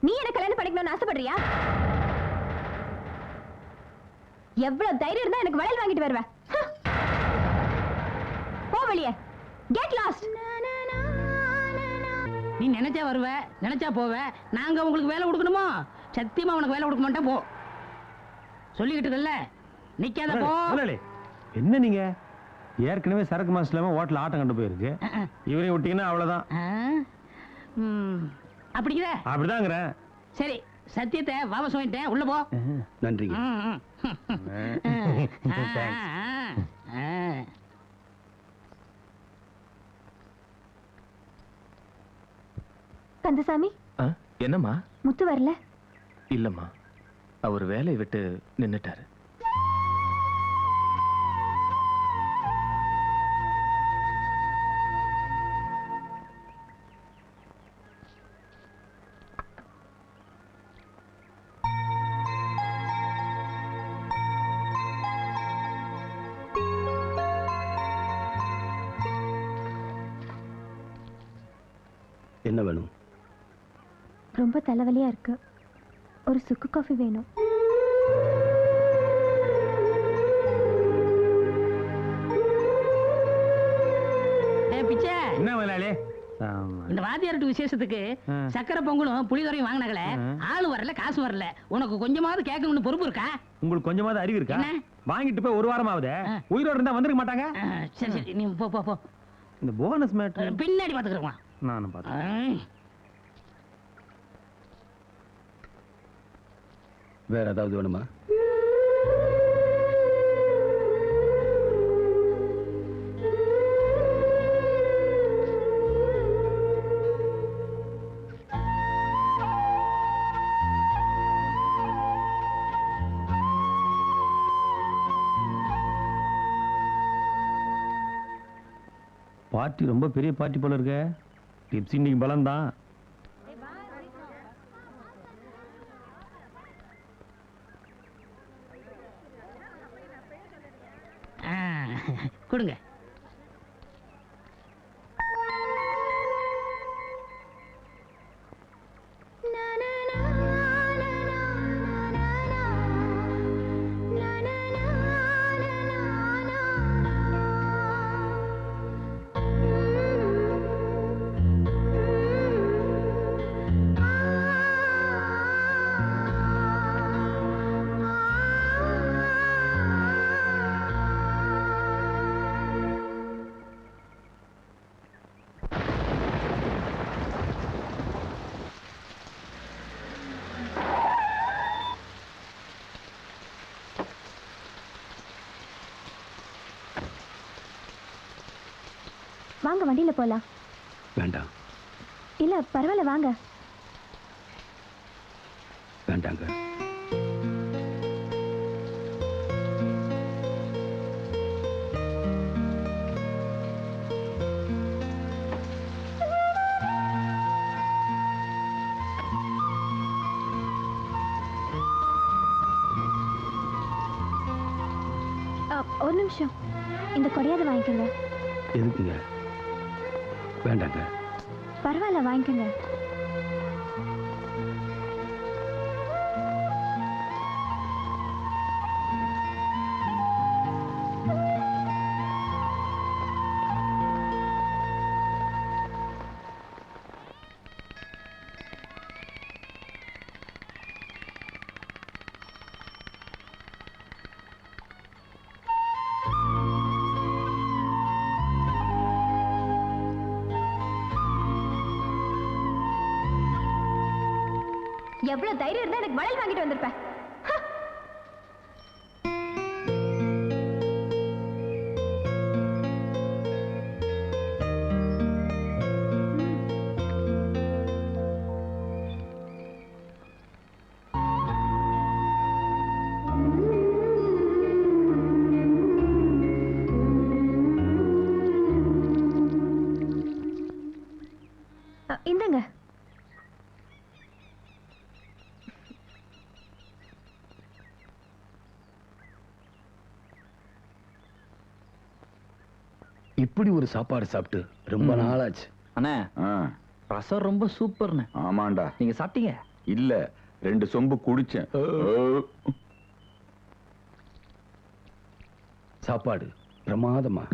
நீ என்ன கல்யாணம் பண்ணிக்கணும்னு ஆசைப்படுறியா? எவ்வளவு தைரியம் இருந்தா எனக்கு வளையல் வாங்கிட்டு வருவேன்? போ வெளியே. Get lost. நீ நினைச்சா வருவ, நினைச்சா போவ. நாங்க உங்களுக்கு வேலை கொடுக்கணுமோ? சத்தியமா உனக்கு வேலை கொடுக்க மாட்டேன். போ. சொல்லிக்கிட்டு இருக்கல, நிக்காத போ. என்ன நீங்க ஏற்கனவே சரக்கு மாசம் இல்லாம ஹோட்டல் ஆட்டம் கண்டு போயிருக்கு. இவரையும் விட்டீங்கன்னா அவ்வளவுதான். அப்படிங்கிற? அப்படிதாங்கிறேன். சரி, சத்தியத்தை வாபஸ் வாங்கிட்டேன். உள்ள போ. நன்றிங்க. கந்தசாமி, என்னம்மா? முத்து வரல? இல்லம்மா, அவர் வேலையை விட்டு நின்னுட்டாரு. என்ன வேணும்? ரொம்ப தலைவலியா இருக்கு. ஒரு சுக்கு காஃபி வேணும். என்ன முதலாளி? இந்த வாத்தியார்ட்டு விசேஷத்துக்கு சக்கரை பொங்கலும் புளிதரையும் வாங்கினாங்களே, ஆளு வரல, காசு வரல. உனக்கு கொஞ்சமாவது கேட்கணும்னு பொறுப்பு இருக்கா? உங்களுக்கு கொஞ்சமாவது அறிவு இருக்கா? வாங்கிட்டு போய் ஒரு வாரம் ஆகுது. உயிரோட இருந்தா வந்துருக்க மாட்டாங்க. சரி சரி, நீ போ போ போ. இந்த போனஸ் மேட்டர் பின்னாடி பாத்துக்கிறோம். நானும் பார்த்தேன். வேற ஏதாவது வேணுமா? பார்ட்டி ரொம்ப பெரிய பார்ட்டி போல இருக்க. டிப்ஸ் இன்னைக்கு பலம் தான். கொடுங்க. வாங்க, வண்டியில போலாம். வேண்டாம். இல்ல பரவாயில்ல, வாங்க. வேண்டாங்க. ஒரு நிமிஷம், இந்த கொடையாத வாங்கிக்கோங்க. எதுக்குங்க? வேண்டாங்க. பரவாயில்ல, வாங்கிக்கோங்க. எவ்வளவு தைரியம் இருந்தா எனக்கு வளையல் வாங்கிட்டு வந்திருப்பேன். இந்தங்க. இப்படி ஒரு சாப்பாடு சாப்பிட்டு ரொம்ப நாளாச்சு. அண்ணே ரசம் ரொம்ப சூப்பர்ண்ணே. ஆமாண்டா. நீங்க சாப்பிட்டீங்க? இல்ல 2 சொம்பு குடிச்சேன். சாப்பாடு பிரமாதமா.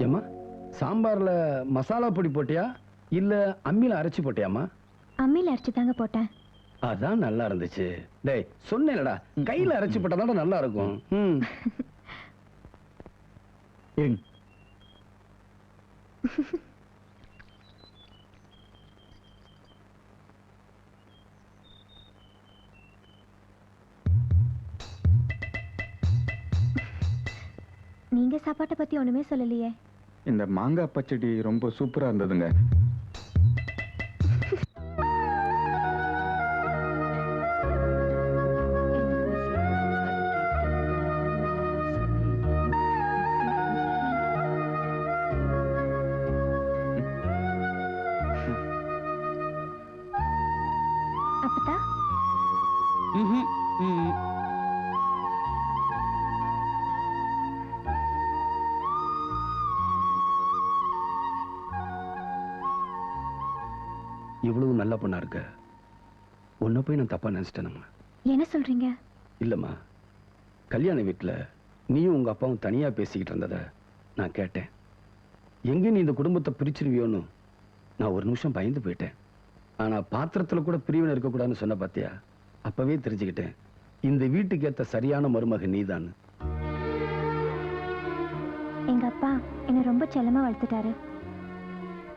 ஏம்மா சாம்பார்ல மசாலா பொடி போட்டியா இல்ல அம்மியில அரைச்சு போட்டியாமா? அம்மியில அரைச்சு தாங்க போட்டேன். அதான் நல்லா இருந்துச்சு. டேய் சொன்னேன்லடா, கையில அரைச்சு போட்டா நல்லா இருக்கும். நீங்க சாப்பாட்டை பத்தி ஒண்ணுமே சொல்லலையே. இந்த மாங்காய் பச்சடி ரொம்ப சூப்பரா இருந்ததுங்க. அப்பதா இவ்வளவு நல்ல பொண்ணா இருக்க, உன்னை போய் நான் தப்பா நினைச்சிட்டேனம்மா. என்ன சொல்றீங்க? இல்லம்மா, கல்யாண வீட்டுல நீயும் உங்க அப்பாவும் தனியா பேசிக்கிட்டு இருந்தத நான் கேட்டேன். எங்க நீ இந்த குடும்பத்தை பிரிச்சிருவியோன்னு நான் ஒரு நிமிஷம் பயந்து போயிட்டேன். ஆனா பாத்திரத்துல கூட பிரிவினை இருக்கக்கூடாதுன்னு சொன்ன பாத்தியா, அப்பவே தெரிஞ்சுக்கிட்டேன் இந்த வீட்டுக்கு ஏத்த சரியான மருமக நீதான். எங்க அப்பா என்ன ரொம்ப செல்லமா வளர்த்துட்டாரு.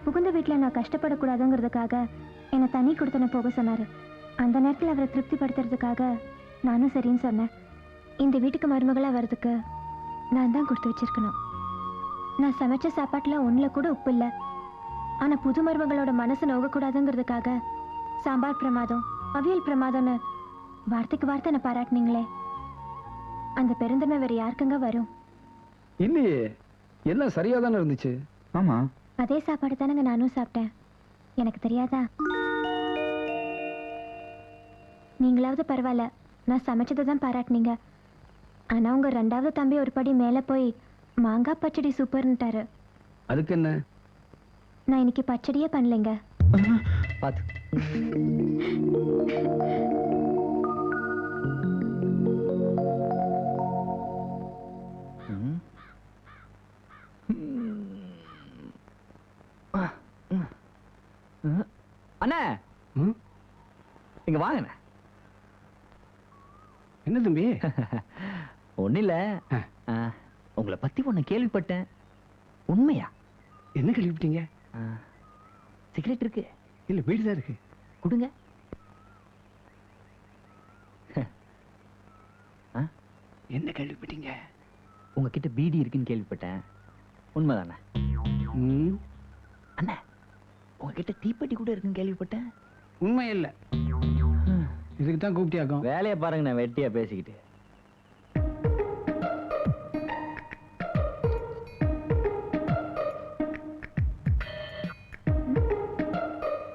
புகுந்த வீட்டுல நான் கஷ்டப்படக்கூடாதுங்கிறதுக்காக என்னை தனி கொடுத்தன போக சொன்னாரு. அந்த நேரத்தில் அவரை திருப்திப்படுத்துறதுக்காக நானும் சரின்னு சொன்னேன். இந்த வீட்டுக்கு மருமகளா வர்றதுக்கு நான் தான் கொடுத்து வச்சிருக்கணும். நான் சமைச்ச சாப்பாட்டுல ஒண்ணுல கூட உப்பு இல்லை. ஆனா புது மருமகளோட மனசு நோகக்கூடாதுங்கிறதுக்காக சாம்பார் பிரமாதம், அவியல் பிரமாதம்னு வார்த்தைக்கு வார்த்தை என்ன பாராட்டினீங்களே. அந்த பெருந்தன்மை வேற யாருக்குங்க வரும்? இல்லையே, எல்லாம் சரியா தானே இருந்துச்சு. ஆமா, அதே சாப்பாடு தானங்க நானும் சாப்பிட்டேன். எனக்கு தெரியாதா? நீங்களாவது பரவாயில்ல, நான் சமைச்சதை தான் பாராட்டினீங்க. ஆனா உங்க 2வது தம்பி ஒரு படி மேல போய் மாங்காய் பச்சடி சூப்பர்னுட்டாரு. அதுக்கு என்ன? நான் இன்னைக்கு பச்சடியே பண்ணலைங்க. பாத்து அண்ணா இங்க வாங்க. என்ன தம்பி? ஒண்ணு இல்ல, உங்களை பத்தி ஒண்ணு கேள்விப்பட்டேன். உண்மையா? என்ன கேள்விப்பட்டீங்க? சிகரெட் இருக்கு இல்ல வீடுதான் இருக்கு. கொடுங்க. என்ன கேள்விப்பட்டீங்க? உங்ககிட்ட பீடி இருக்குன்னு கேள்விப்பட்டேன். உண்மைதானே? அண்ணா உங்ககிட்ட தீப்பெட்டி கூட இருக்குன்னு கேள்விப்பட்டேன். உண்மை இல்ல. இதுக்கு தான் கூப்பிட்டியாக்கும். வேலையை பாருங்க, நான் வெட்டியா பேசிக்கிட்டு.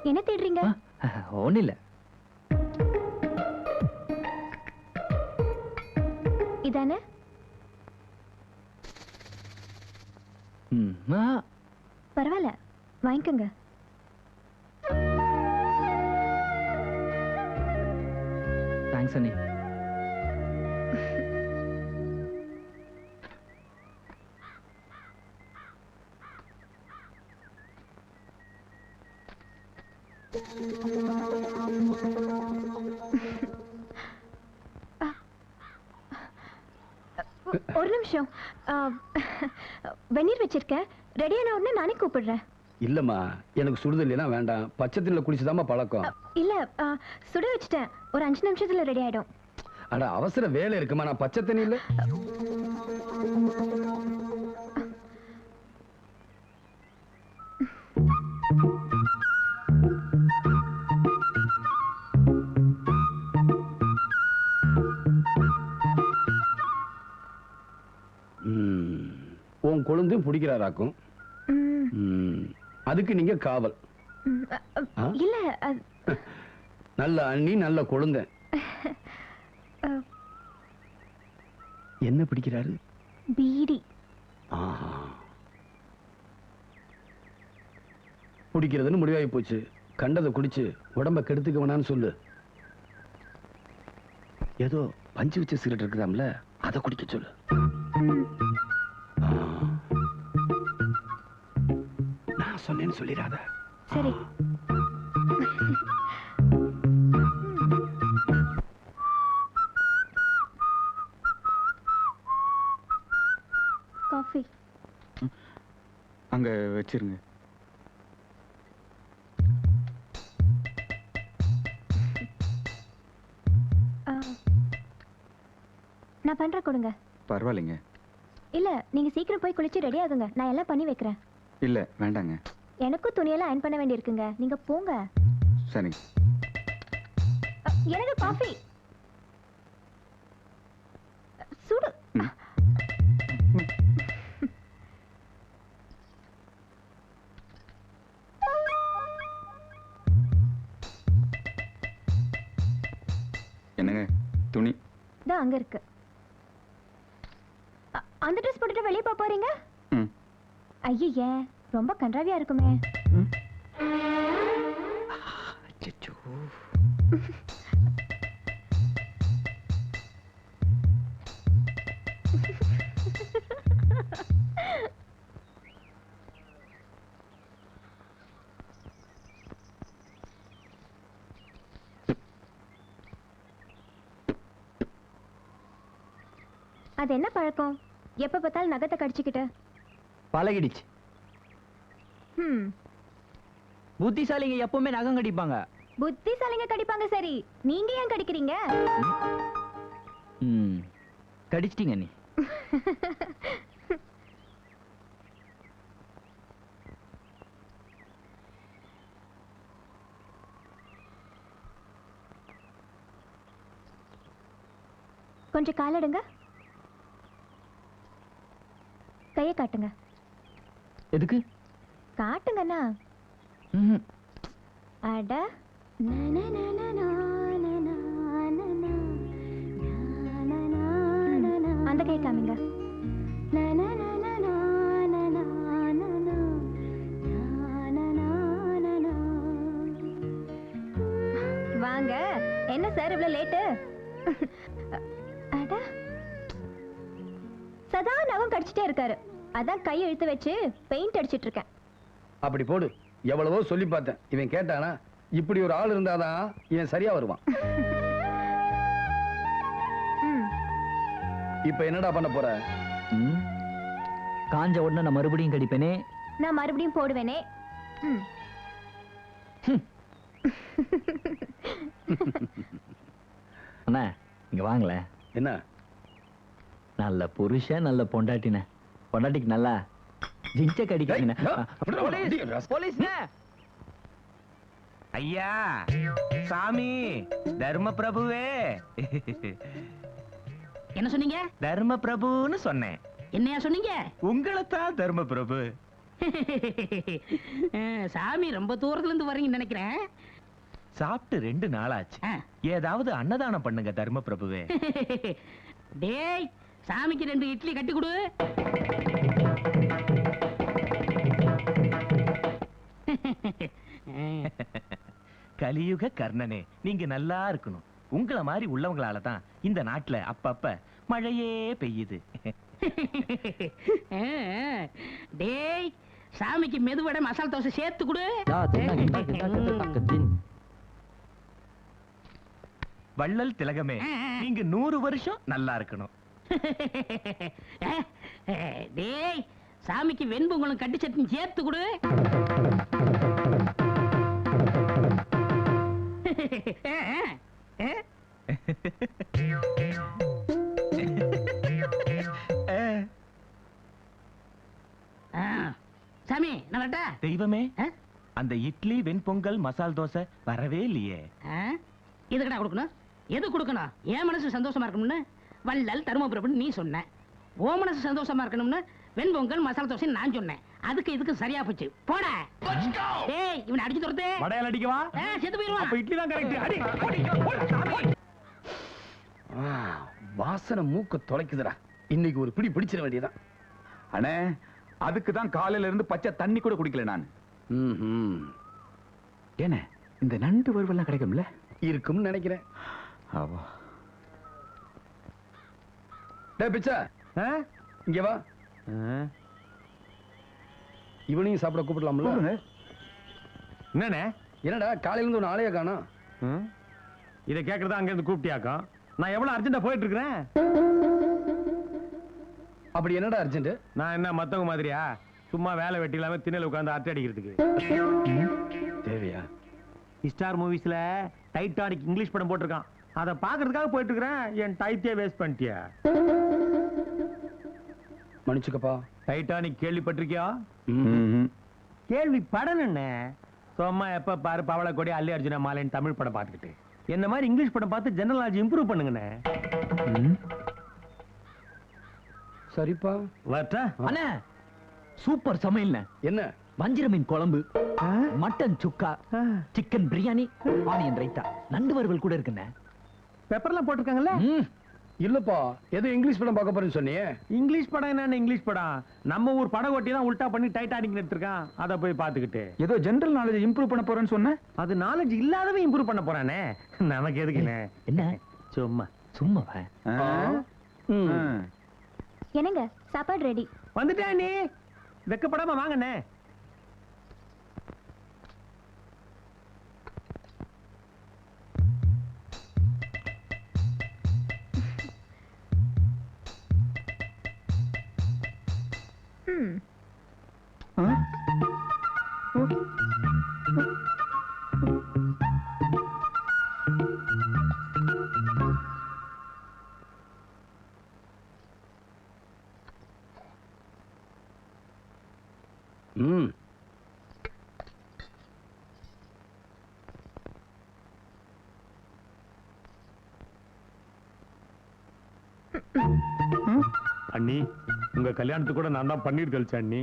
என்ன தேடுறீங்க? ஒண்ணு இல்ல. இதானே? பரவாயில்ல, வாங்கிக்கோங்க. தேங்க்ஸ் அண்ணி. ஒரு நிமிஷம். வெந்நீர் வச்சிருக்கேன், ரெடியான உடனே நானே கூப்பிடுறேன். இல்லம்மா, எனக்கு சுடுதல்னா வேண்டாம். பச்சை தண்ணில குளிச்சுதாம்மா பழக்கம். இல்ல சுட வச்சுட்டேன். ஒரு 5 நிமிஷத்துல ரெடி ஆயிடும். அட அவசர வேலை இருக்குமா? நான் பச்சை தண்ணியில உன் கொழுந்தும் பிடிக்கிறாராக்கும். அதுக்கு நீங்க காவல். இல்ல நல்ல அண்ணி, நல்ல கொழுந்த. என்ன பிடிக்கிறாரு? பீடி. பிடிக்கிறதுன்னு முடிவாகி போச்சு. கண்டதை குடிச்சு உடம்ப கெடுத்துக்க வேணான்னு சொல்லு. ஏதோ பஞ்சு வச்ச சிகரெட் இருக்குதாம்ல, அதை குடிக்க சொல்லு. நான் சொன்னேன்னு சொல்லிடாத. சரி. காஃபி அங்க வச்சிருங்க. நான் பண்றேன், கொடுங்க. பரவாயில்லைங்க. இல்ல நீங்க சீக்கிரம் போய் குளிச்சு ரெடி ஆகுங்க. நான் எல்லாம் பண்ணி வைக்கிறேன். இல்ல வேண்டாங்க. எனக்கும் துணியெல்லாம் அயன் பண்ண வேண்டியிருக்குங்க. நீங்க போங்க. சரி. எனக்கு காஃபி சுடு. என்னங்க துணி? தான் அங்க இருக்கு. அந்த ட்ரெஸ் போட்டுட்டு வெளியே போக போறீங்க? ஐயே, ரொம்ப கன்றாவியா இருக்குமே. அது என்ன பழக்கம்? எப்ப பார்த்தாலும் நகத்தை கடிச்சுக்கிட்ட? பழகிடுச்சு. புத்திசாலிங்க எப்பவுமே நகம் கடிப்பாங்க. புத்திசாலிங்க கடிப்பாங்க, சரி. நீங்க ஏன் கடிக்கிறீங்க? கடிச்சிட்டீங்க நீ. கொஞ்சம் காலடுங்க. கையை காட்டுங்க. எதுக்கு? காட்டுங்கண்ணா. அட அந்த கை காமிங்க. வாங்க. என்ன சார் இவ்வளவு லேட்டு? அட சதா நகம் கடிச்சிட்டே இருக்காரு. அதான் கையை இழுத்து வச்சு பெயிண்ட் அடிச்சிட்டு இருக்கேன். அப்படி போடு. எவ்வளவோ சொல்லி பார்த்தேன். இவன் கேட்டானா? இப்படி ஒரு ஆள் இருந்தாதான் இவன் சரியா வருவான். இப்ப என்னடா பண்ண போற? காஞ்ச உடனே நான் மறுபடியும் கடிப்பேனே. நான் மறுபடியும் போடுவேனே. அண்ணா இங்க வாங்கல. என்ன? நல்ல புருஷன், நல்ல பொண்டாட்டின. பொண்டாட்டிக்கு நல்லா ஜிஞ்ச கடிக்கிறீங்க. ஐயா, சாமி, தர்ம பிரபுவே. என்ன சொன்னீங்க? தர்ம பிரபுன்னு சொன்னேன். என்னையா சொன்னீங்க? உங்களைத்தான் தர்ம பிரபு. சாமி ரொம்ப தூரத்துல இருந்து வரீங்கன்னு நினைக்கிறேன். சாப்பிட்டு 2 நாளாச்சு. ஏதாவது அன்னதானம் பண்ணுங்க தர்ம பிரபுவே. டேய், சாமிக்கு 2 இட்லி கட்டி கொடு. கலியுக கர்ணனே, நீங்க நல்லா இருக்கணும். உங்களை மாதிரி உள்ளவங்களால தான் இந்த நாட்டுல அப்பப்ப மழையே பெய்யுது. டேய், சாமிக்கு மெதுவடை மசாலா தோசை சேர்த்து கொடு. வள்ளல் திலகமே, நீங்க 100 வருஷம் நல்லா இருக்கணும். டேய், சாமிக்கு வெண்பொங்கலும் கட்டி சட்னி சேர்த்து கொடு. சாமி நான் வரட்டா? தெய்வமே, அந்த இட்லி வெண்பொங்கல் மசால் தோசை வரவே இல்லையே. எதுக்கடா கொடுக்கணும்? எது கொடுக்கணும்? என் மனசு சந்தோஷமா இருக்கணும்னு வள்ளல் தருமபுரம் நீ சொன்ன. ஓ மனசு சந்தோஷமா இருக்கணும்னு வெண்பொங்கல் மசாலா தோசை நான் சொன்னேன். அதுக்கு இதுக்கு சரியா போச்சு. போடா. ஏய், இவனை அடிச்சு துரத்து. வடையால அடிக்கவா? செத்து போயிடுவான். அப்ப இட்லி தான் கரெக்ட். அடி. வாசனை மூக்க தொலைக்குதுடா. இன்னைக்கு ஒரு பிடி பிடிச்சிட வேண்டியதான். அண்ணே, அதுக்கு தான் காலையில இருந்து பச்சை தண்ணி கூட குடிக்கல நான். ஏனே, இந்த நண்டு வறுவெல்லாம் கிடைக்கும்ல? இருக்கும்னு நினைக்கிறேன். டேய் பிச்சா, இங்க வா. இவனையும் சாப்பிட கூப்பிடலாம்ல? என்னண்ணே? என்னடா காலையில இருந்து ஒரு ஆளைய காணோம்? இதை கேட்கறதா அங்க இருந்து கூப்பிட்டியாக்கும்? நான் எவ்வளவு அர்ஜென்ட்டா போயிட்டு இருக்கிறேன். அப்படி என்னடா அர்ஜென்ட்? நான் என்ன மத்தவங்க மாதிரியா சும்மா வேலை வெட்டி இல்லாம திண்ணையில உட்கார்ந்து அரட்டை அடிக்கிறதுக்கு? தேவையா? ஸ்டார் மூவிஸ்ல டைட்டானிக் இங்கிலீஷ் படம் போட்டிருக்கான். அதை பாக்குறதுக்காக போயிட்டு இருக்கிறேன். என் டைத்தியே வேஸ்ட் பண்ணிட்டியா? மன்னிச்சுக்கப்பா. டைட்டானிக் கேள்விப்பட்டிருக்கியா? கேள்விப்படணுன்னு சும்மா எப்ப பாரு பவளக்கொடி அல்லி அர்ஜுனா மாலைன்னு தமிழ் படம் பார்த்துக்கிட்டு என்ன மாதிரி இங்கிலீஷ் படம் பார்த்து ஜெனரல் நாலேஜ் இம்ப்ரூவ் பண்ணுங்கண்ணே. சரிப்பா. வரட்டா? அண்ணா, சூப்பர் சமையல். என்ன? வஞ்சிர மீன் குழம்பு, மட்டன் சுக்கா, சிக்கன் பிரியாணி, ஆனியன் ரைத்தா, நண்டு வறுவல் கூட இருக்குண்ணே. பெப்பர்லாம் போட்டிருக்காங்கல்ல? இல்லப்பா, ஏதோ இங்கிலீஷ் படம் பார்க்க போறேன்னு சொன்னியே. இங்கிலீஷ் படம் என்ன? இங்கிலீஷ் படம் நம்ம ஊர் படம் ஒட்டி தான் உல்டா பண்ணி டைட்டானிக் எடுத்திருக்கான். அதை போய் பார்த்துக்கிட்டு ஏதோ ஜெனரல் நாலேஜ் இம்ப்ரூவ் பண்ண போறேன்னு சொன்ன. அது நாலேஜ் இல்லாதவன் இம்ப்ரூவ் பண்ண போறானே. நமக்கு எதுக்குண்ணே? என்ன சும்மா சும்மா என்னங்க சாப்பாடு ரெடி. வந்துட்டேன். நீ வெக்கப்படாம வாங்கண்ணே. அண்ணி, உங்க கல்யாணத்துக்கு கூட நான் தான் பன்னீர் தெளிச்சேன் அண்ணி.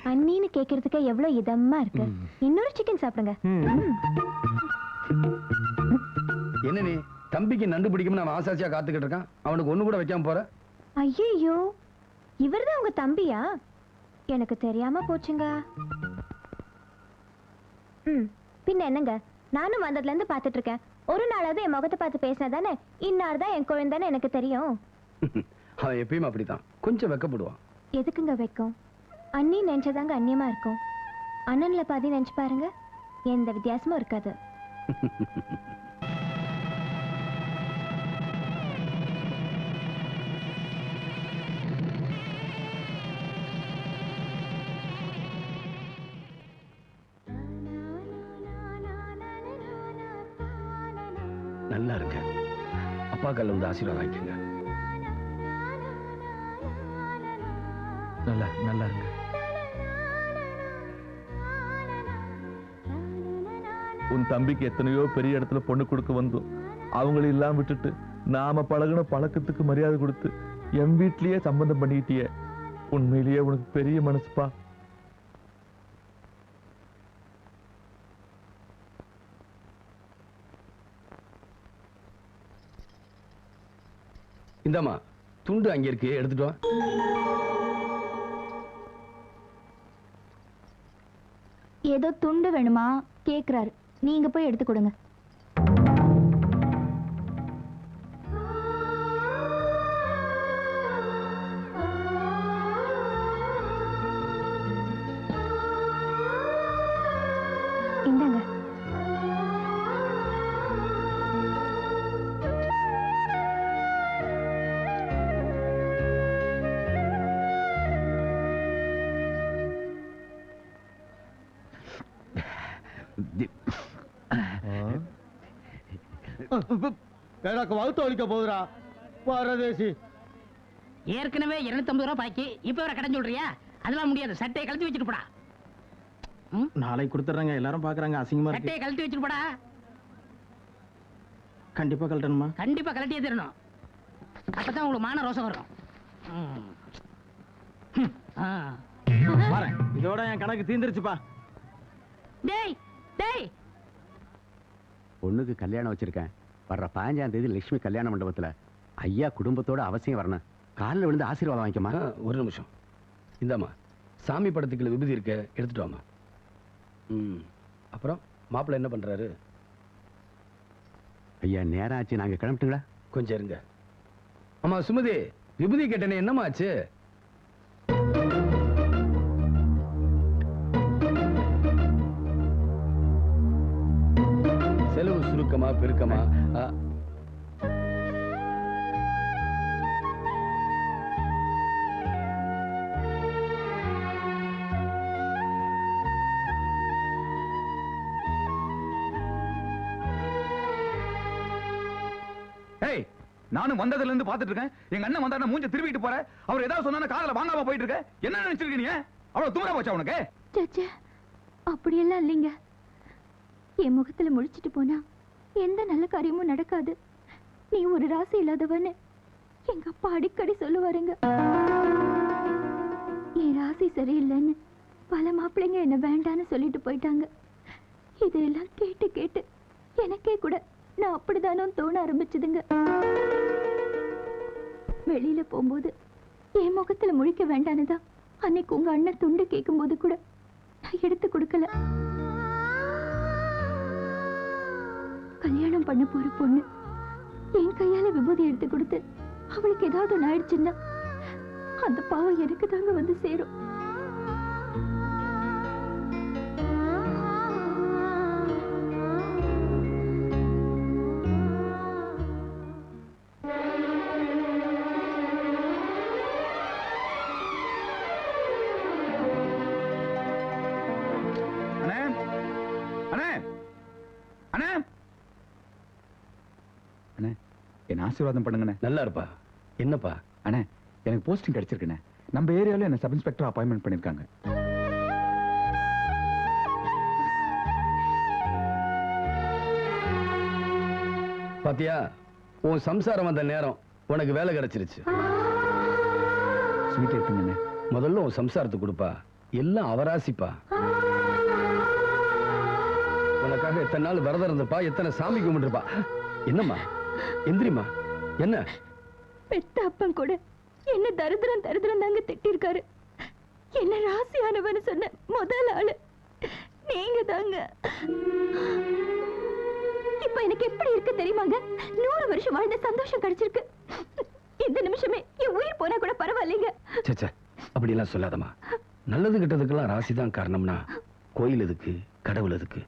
அண்ணின்னு கேக்குறதுக்கு எவ்வளவு இதமா இருக்கு. இன்னொரு சிக்கன் சாப்பிடுங்க. என்ன நீ தம்பிக்கு நண்டு பிடிக்கும்னு அவன் ஆசாசியா காத்துக்கிட்டு இருக்கான். அவனுக்கு ஒண்ணு கூட வைக்காம போற. ஐயோ, இவர்தான் உங்க தம்பியா? எனக்கு தெரியாம போச்சுங்க. பின்ன என்னங்க, நானும் வந்ததுல இருந்து பாத்துட்டு இருக்கேன். ஒரு நாளாவது என் முகத்தை பார்த்து பேசினா தானே இன்னார் தான் என் குழந்தைன்னு எனக்கு தெரியும். அவன் எப்பயும் அப்படித்தான், கொஞ்சம் வெக்கப்படுவான். எதுக்குங்க வெக்கம்? அண்ணி நினைச்சதாங்க அந்நியமா இருக்கும். அண்ணன்ல பாதி நினைச்சு பாருங்க, எந்த வித்தியாசமும் இருக்காது. நல்லா இருங்க. அப்பா கல்ல வந்து ஆசீர்வாதம் வாங்கிக்கங்க. நல்லா இருங்க. உன் தம்பிக்கு எத்தனையோ பெரிய இடத்துல பொண்ணு கொடுக்க வந்தோம். அவங்களை எல்லாம் விட்டுட்டு நாம பழகுன பழக்கத்துக்கு மரியாதை கொடுத்து என் வீட்லயே சம்பந்தம் பண்ணிக்கிட்டிய. உண்மையிலேயே உனக்கு பெரிய மனசுப்பா. இந்தாமா துண்டு அங்க இருக்கு, எடுத்துட்டு வா. ஏதோ துண்டு வேணுமா கேக்குறாரு, நீங்க போய் எடுத்து கொடுங்க. இந்தாங்க. எனக்கு வகுத்து ஒழிக்க போகுதுடா பரதேசி. ஏற்கனவே 250 ரூபாய் பாக்கி இப்ப வர கடன் சொல்றியா? அதெல்லாம் முடியாது. சட்டையை கழட்டி வச்சுட்டு போடா. நாளைக்கு கொடுத்துட்றாங்க, எல்லாரும் பாக்குறாங்க, அசிங்கமா இருக்கு. சட்டையை கழட்டி வச்சுட்டு போடா. கண்டிப்பா கழட்டணுமா? கண்டிப்பா கழட்டியே தரணும். அப்பதான் உங்களுக்கு மான ரோசம் வரும். வரேன். இதோட என் கணக்கு தீந்துருச்சுப்பா. டேய் டேய், பொண்ணுக்கு கல்யாணம் வச்சிருக்கேன். வர்ற 15ஆம் தேதி லட்சுமி கல்யாண மண்டபத்துல ஐயா குடும்பத்தோட அவசியம் வரணும். காலில் விழுந்து ஆசீர்வாதம் வாங்கிக்கமா. ஒரு நிமிஷம். இந்தாம்மா, சாமி படத்துக்குள்ள விபூதி இருக்க, எடுத்துட்டு வாமா. அப்புறம் மாப்பிள்ளை என்ன பண்றாரு? ஐயா நேரம் ஆச்சு, நாங்க கிளம்பிட்டுங்களா? கொஞ்சம் இருங்க. ஆமா சுமதி, விபூதி கேட்டனே, என்னம்மா ஆச்சு? செலவு சுருக்கமா பெருக்கமா? நானும் வந்ததுல இருந்து பாத்துட்டு இருக்கேன். எங்க அண்ணன் வந்தா மூஞ்ச திருவிட்டு போற. அவர் ஏதாவது சொன்னா காதல வாங்காம போயிட்டு இருக்க. என்ன நினைச்சிருக்க நீ? அவ்வளவு தூரா போச்சா உனக்கு? சச்சா, அப்படியெல்லாம் இல்லைங்க. என் முகத்துல முடிச்சிட்டு போனா எந்த நல்ல காரியமும் நடக்காது. நீ ஒரு ராசி இல்லாதவன்னு எங்க அப்பா அடிக்கடி சொல்லுவாருங்க. என் ராசி சரியில்லைன்னு பல மாப்பிள்ளைங்க என்ன வேண்டான்னு சொல்லிட்டு போயிட்டாங்க. இதெல்லாம் கேட்டு கேட்டு எனக்கே கூட நான் அப்படிதானோ தோண ஆரம்பிச்சதுங்க. வெளியில போகும்போது என் முகத்துல முழிக்க வேண்டானுதான் அன்னைக்கு உங்க அண்ணன் துண்டு கேட்கும் போது கூட நான் எடுத்து கொடுக்கல. கல்யாணம் பண்ண போற பொண்ணு என் கையால விபூதி எடுத்து கொடுத்து அவளுக்கு ஏதாவது ஒன்று ஆயிடுச்சுன்னா அந்த பாவம் எனக்கு தாங்க வந்து சேரும். என்ன ஆசீர்வாதம் பண்ணுங்கண்ணே. நல்லா இருப்பா. என்னப்பா? அண்ணே, எனக்கு போஸ்டிங் கிடைச்சிருக்குண்ணே. நம்ம ஏரியாவில் என்ன சப் இன்ஸ்பெக்டர் அப்பாயின்மெண்ட் பண்ணிருக்காங்க. பாத்தியா, உன் சம்சாரம் வந்த நேரம் உனக்கு வேலை கிடைச்சிருச்சு. ஸ்வீட் இருக்குங்கண்ணே. முதல்ல உன் சம்சாரத்துக்கு கொடுப்பா, எல்லாம் அவராசிப்பா. உனக்காக எத்தனை நாள் விரதம் இருந்திருப்பா, எத்தனை சாமி கும்பிட்டுருப்பா. என்னம்மா, எந்திரிமா. என்ன பெத்த அப்பன் கூட என்ன தரித்திரம் தரித்திரம் தாங்க திட்டிருக்காரு. என்ன ராசியானவன்னு சொன்ன முதல் ஆளு நீங்க தாங்க. இப்ப எனக்கு எப்படி இருக்கு தெரியுமாங்க? 100 வருஷம் வாழ்ந்த சந்தோஷம் கிடைச்சிருக்கு. இந்த நிமிஷமே என் உயிர் போனா கூட பரவாயில்லைங்க. சச்சா, அப்படி எல்லாம் சொல்லாதம்மா. நல்லது கெட்டதுக்கெல்லாம் ராசி தான் காரணம்னா கோயில் எதுக்கு, கடவுள் எதுக்கு?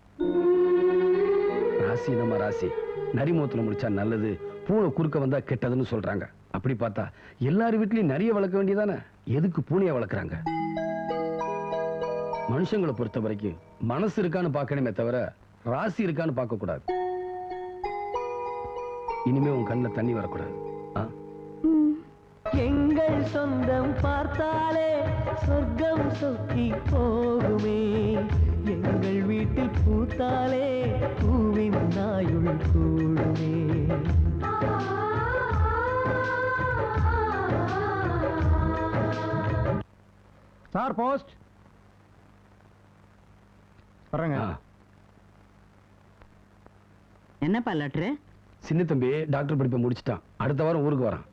ராசி நம்ம ராசி. நரிமுகத்துல முடிச்சா நல்லது, பூனை குறுக்க வந்தா கெட்டதுன்னு சொல்றாங்க. அப்படி பார்த்தா எல்லாரும் வீட்லயும் நிறைய வளர்க்க வேண்டியதானே, எதுக்கு பூனைய வளர்க்குறாங்க? மனுஷங்களை பொறுத்த வரைக்கும் மனசு இருக்கான்னு பார்க்கணுமே தவிர ராசி இருக்கான்னு பார்க்க கூடாது. இனிமே உன் கண்ணில் தண்ணி வரக்கூடாது. எங்கள் சொந்தம் பார்த்தாலே சொர்க்கம் சொக்கி போகுமே. எங்கள் வீட்டில் பூத்தாலே பூவின் நாயுள் கூடுமே. சார் போஸ்ட் வர்றேங்க. என்னப்பா லெட்டரு? சின்ன தம்பி டாக்டர் படிப்பை முடிச்சிட்டான், அடுத்த வாரம் ஊருக்கு வரான்.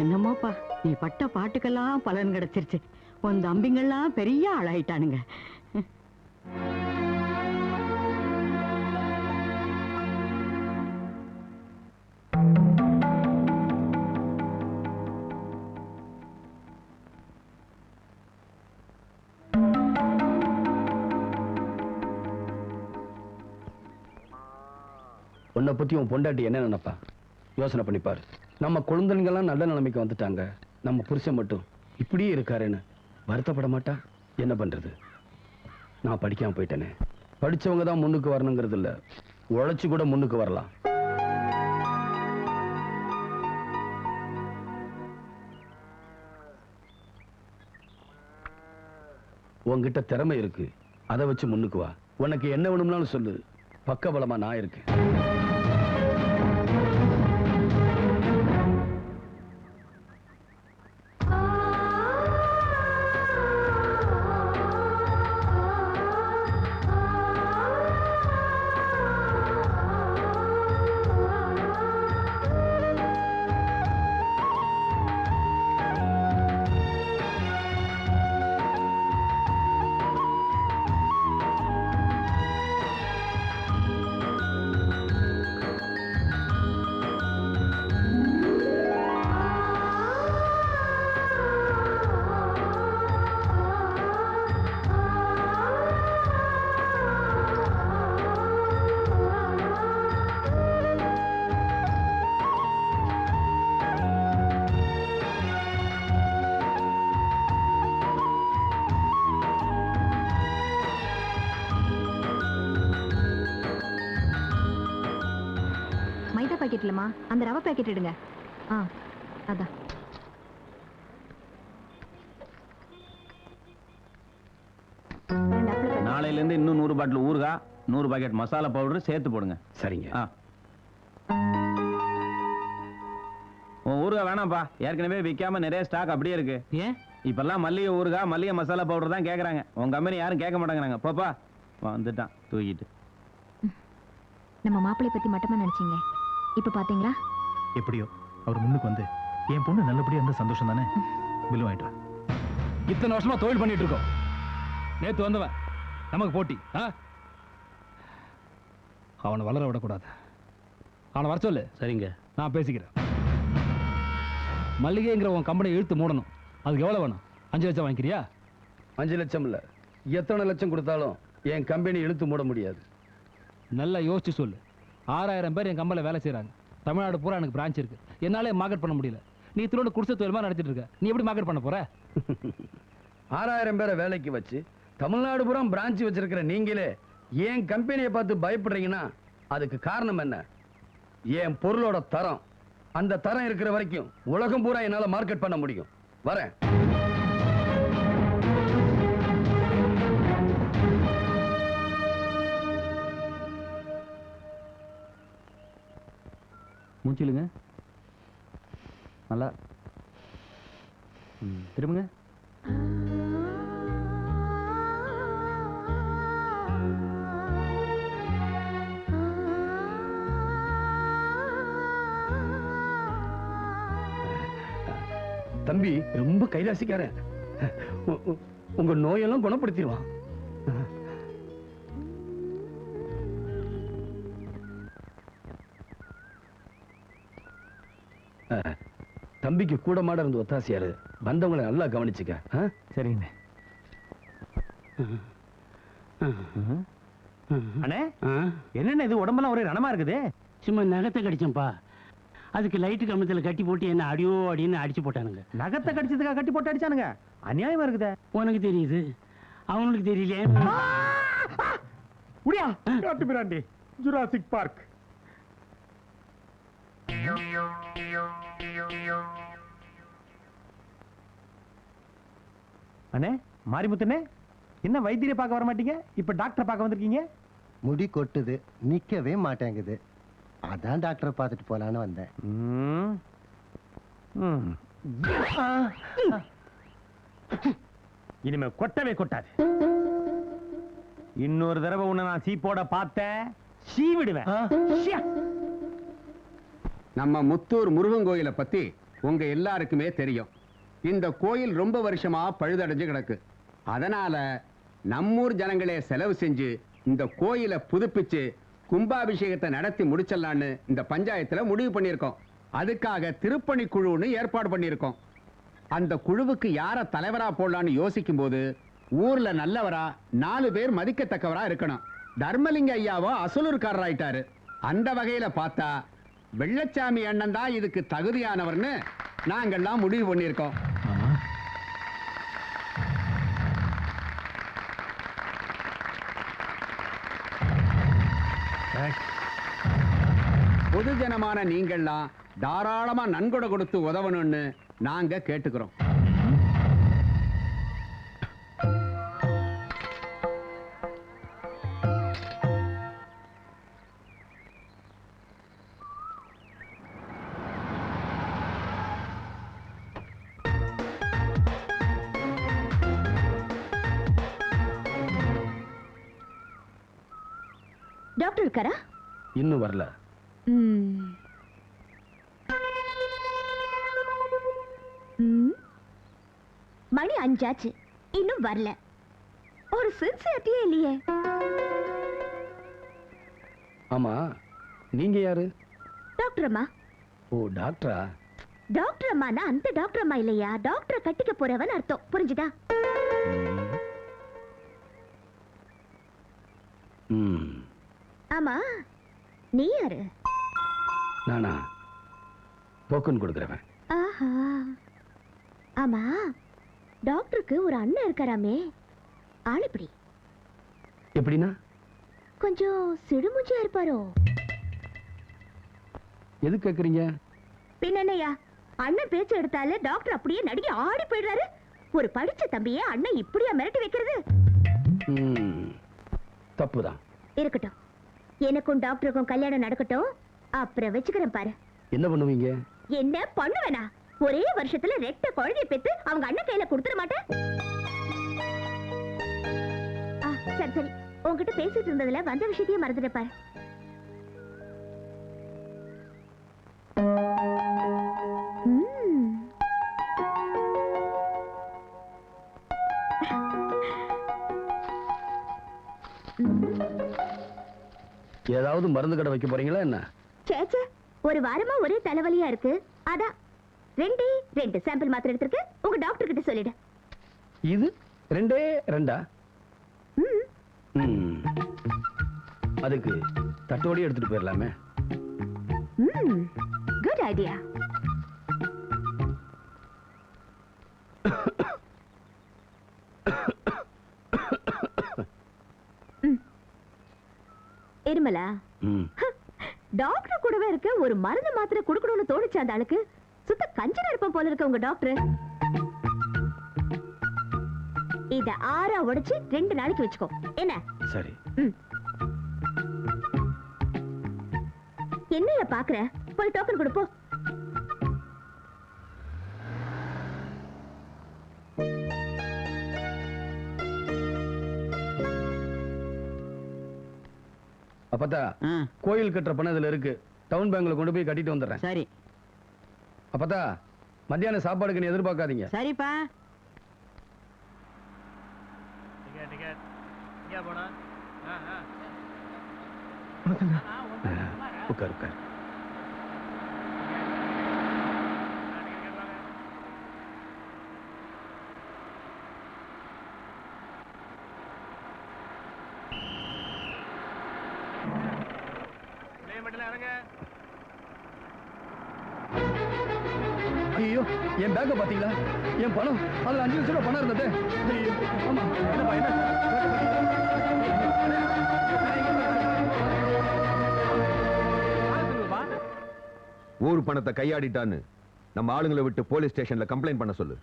என்னமோப்பா, நீ பட்ட பாட்டுக்கெல்லாம் பலன் கிடைச்சிருச்சு. உன் தம்பிங்கள்லாம் பெரிய ஆளாயிட்டானுங்க. உன்னை பத்தி உன் பொண்டாட்டி என்ன நினைப்பா யோசனை பண்ணிப்பாரு. நம்ம குழந்தைங்கெல்லாம் நல்ல நிலைமைக்கு வந்துட்டாங்க, நம்ம புருஷன் மட்டும் இப்படியே இருக்காருன்னு வருத்தப்பட மாட்டா? என்ன பண்றது? நான் படிக்காம போயிட்டேனே. படிச்சவங்க தான் முன்னுக்கு வரணுங்கிறது இல்ல, உழைச்சு கூட முன்னுக்கு வரலாம். உன்கிட்ட திறமை இருக்கு, அதை வச்சு முன்னுக்கு வா. உனக்கு என்ன வேணும்னாலும் சொல்லு, பக்கபலமா நான் இருக்கேன். பாக்கெட் இல்லம்மா, அந்த ரவை பாக்கெட் எடுங்க. அதான். நாளையில இருந்து இன்னும் 100 பாட்டில் ஊறுகாய், 100 பாக்கெட் மசாலா பவுடர் சேர்த்து போடுங்க. சரிங்க. ஊறுகாய் வேணாம்ப்பா, ஏற்கனவே விற்காம நிறைய ஸ்டாக் அப்படியே இருக்கு. ஏன் இப்பெல்லாம் மல்லிகை ஊறுகாய், மல்லிகை மசாலா பவுடர் தான் கேட்கறாங்க. உங்க கம்பெனி யாரும் கேட்க மாட்டேங்கிறாங்க. போப்பா, வந்துட்டான் தூக்கிட்டு. நம்ம மாப்பிள்ளை பத்தி மட்டுமா நினைச்சீங்க, இப்ப பாத்தீங்களா? எப்படியோ அவர் முன்னுக்கு வந்து என் பொண்ணு நல்லபடியா இருந்த சந்தோஷம் தானே. பில் வாங்கிட்டா. இத்தனை வருஷமா தொழில் பண்ணிட்டு இருக்கோம். நேத்து வந்தவன் நமக்கு போட்டி. அவனை வளர விடக்கூடாது. அவனை வர சொல்லு. சரிங்க, நான் பேசிக்கிறேன். மல்லிகைங்கிற உன் கம்பெனி இழுத்து மூடணும். அதுக்கு எவ்வளவு வேணும்? 5 லட்சம் வாங்கிக்கிறியா? 5 லட்சம் இல்ல, எத்தனை லட்சம் கொடுத்தாலும் என் கம்பெனி இழுத்து மூட முடியாது. நல்லா யோசிச்சு சொல்லு. 6000 பேர் என் கம்பெனியில் வேலை செய்யறாங்க. தமிழ்நாடு பூரா எனக்கு பிரான்ச் இருக்கு. என்னாலே மார்க்கெட் பண்ண முடியல. நீ திரும்ப குடிசை தொழில் நடத்திட்டு இருக்க. நீ எப்படி மார்க்கெட் பண்ண போற? 6000 பேரை வேலைக்கு வச்சு தமிழ்நாடு பூரா பிரான்ச் வச்சிருக்கிற நீங்களே என் கம்பெனியை பார்த்து பயப்படுறீங்கன்னா அதுக்கு காரணம் என்ன? என் பொருளோட தரம். அந்த தரம் இருக்கிற வரைக்கும் உலகம் பூரா என்னால மார்க்கெட் பண்ண முடியும். வரேன். மூச்சிலுங்க நல்லா திரும்புங்க. தம்பி ரொம்ப கைராசிக்காரன். உங்க நோயெல்லாம் குணப்படுத்திடுவான். தம்பிக்கு கூட மாட இருந்து ஒத்தாசியாரு. வந்தவங்களை நல்லா கவனிச்சுக்க. சரிங்க அண்ணே. என்னென்ன இது உடம்பெல்லாம் ஒரே ரணமா இருக்குது? சும்மா நகத்தை கடிச்சேன்ப்பா. அதுக்கு லைட்டு கம்பத்தில் கட்டி போட்டு என்ன அடியோ அடின்னு அடிச்சு போட்டானுங்க. நகத்தை கடிச்சதுக்காக கட்டி போட்டு அடிச்சானுங்க? அநியாயமா இருக்குதே. உனக்கு தெரியுது, அவனுக்கு தெரியலையே. உடியா காட்டு பிராண்டி ஜுராசிக் பார்க். அண்ணே, மாரிமுத்தனே, என்ன வைத்தியரை பார்க்க வர மாட்டீங்க, இப்ப டாக்டரை பார்க்க வந்திருக்கீங்க? முடி கொட்டுது, நிக்கவே மாட்டேங்குது. அதான் டாக்டரை பார்த்துட்டு போலான்னு வந்தேன். இனிமே கொட்டவே கொட்டாது. இன்னொரு தடவை உன்னை நான் சீப்போட பார்த்தேன், சீ விடுவேன். நம்ம முத்தூர் முருகன் கோயிலை பத்தி உங்க எல்லாருக்குமே தெரியும். இந்த கோயில் ரொம்ப வருஷமா பழுதடைஞ்சு கிடக்கு. அதனால நம்மூர் ஜனங்களே செலவு செஞ்சு இந்த கோயிலை புதுப்பிச்சு கும்பாபிஷேகத்தை நடத்தி முடிச்சிடலான்னு இந்த பஞ்சாயத்துல முடிவு பண்ணியிருக்கோம். அதுக்காக திருப்பணி குழுன்னு ஏற்பாடு பண்ணியிருக்கோம். அந்த குழுவுக்கு யார தலைவரா போடலான்னு யோசிக்கும் போது ஊர்ல நல்லவரா 4 பேர் மதிக்கத்தக்கவரா இருக்கணும். தர்மலிங்க ஐயாவோ அசலூர்காரராயிட்டாரு. அந்த வகையில பார்த்தா வெள்ளச்சாமி அண்ணன் தான் இதுக்கு தகுதியானவர்னு நாங்கெல்லாம் முடிவு பண்ணியிருக்கோம். பொதுஜனமான நீங்கள்லாம் தாராளமா நன்கொடை கொடுத்து உதவணும்னு நாங்க கேட்டுக்கிறோம். டாக்டர் இருக்காரா? இன்னும் வரல. மணி 5 ஆச்சு, இன்னும் வரல. ஒரு சின்சியரிட்டியே இல்லையே. ஆமா, நீங்க யாரு? டாக்டர் அம்மா. ஓ, டாக்டரா? டாக்டர் அம்மானா அந்த டாக்டர் அம்மா இல்லையா, டாக்டரை கட்டிக்க போறவன் அர்த்தம். புரிஞ்சுதா? ஆமா, நீ யாரு? நானா? டோக்கன் கொடுக்கறவன். ஆஹா. ஆமா, டாக்டருக்கு ஒரு அண்ணன் இருக்காராமே, ஆள் எப்படி? எப்படின்னா? கொஞ்சம் சிடுமுஞ்சியா இருப்பாரோ? எது கேக்குறீங்க? பின்னையா, அண்ணன் பேச்சு எடுத்தாலே டாக்டர் அப்படியே நடுங்கி ஆடி போயிடுறாரு. ஒரு படிச்ச தம்பியே அண்ணன் இப்படியா மிரட்டி வைக்கிறது? தப்புதான். இருக்கட்டும், எனக்கும் டாக்டருக்கும் கல்யாணம் நடக்கட்டும், அப்புறம் வச்சுக்கிறேன் பாரு. என்ன பண்ணுவீங்க? என்ன பண்ணுவேனா? ஒரே வருஷத்துல 2 குழந்தைய பெத்து அவங்க அண்ணன் கையில கொடுத்துட மாட்டேன். சரி சரி, உங்ககிட்ட பேசிட்டு இருந்ததுல வந்த விஷயத்தையே மறந்துட பாரு. ஏதாவது மருந்து கடை வைக்க போறீங்களா என்ன? சேச்சே, ஒரு வாரமா ஒரே தலைவலியா இருக்கு. அதான் 2 சாம்பிள் மாத்திரை எடுத்துருக்கு, உங்க டாக்டர் கிட்ட சொல்லிடு. இது 2 அதுக்கு தட்டோடி எடுத்துட்டு போயிடலாமே. Good idea. இருமலா? டாக்டர் கூடவே இருக்க ஒரு மருந்து மாத்திரை கொடுக்கணும்னு தோணுச்சு அந்த ஆளுக்கு. சுத்த கஞ்சனா இருப்போம் போல இருக்க உங்க டாக்டர். இத 6 உடைச்சு 2 நாளைக்கு வச்சுக்கோ. என்ன? சரி. என்னைய பாக்குற? போய் டோக்கன் கொடுப்போ. அப்பதா கோயில் கட்டுற பணம் இதுல இருக்கு. டவுன் பேங்க்ல கொண்டு போய் கட்டிட்டு வந்துடுறேன். சரி. அப்பதா மத்தியான சாப்பாடுக்கு நீ எதிர்பார்க்காதீங்க. சரிப்பா. உட்கார் உட்கார். ஐயோ, என் பேக்க பாத்தீங்களா? என் பணம் அதுல 5 லட்சம் ரூபாய் பணம் இருந்தது. ஐயோ, ஆமா. ஊர் பணத்தை கையாடிட்டான்னு நம்ம ஆளுங்களை விட்டு போலீஸ் ஸ்டேஷன்ல கம்ப்ளைண்ட் பண்ண சொல்லு.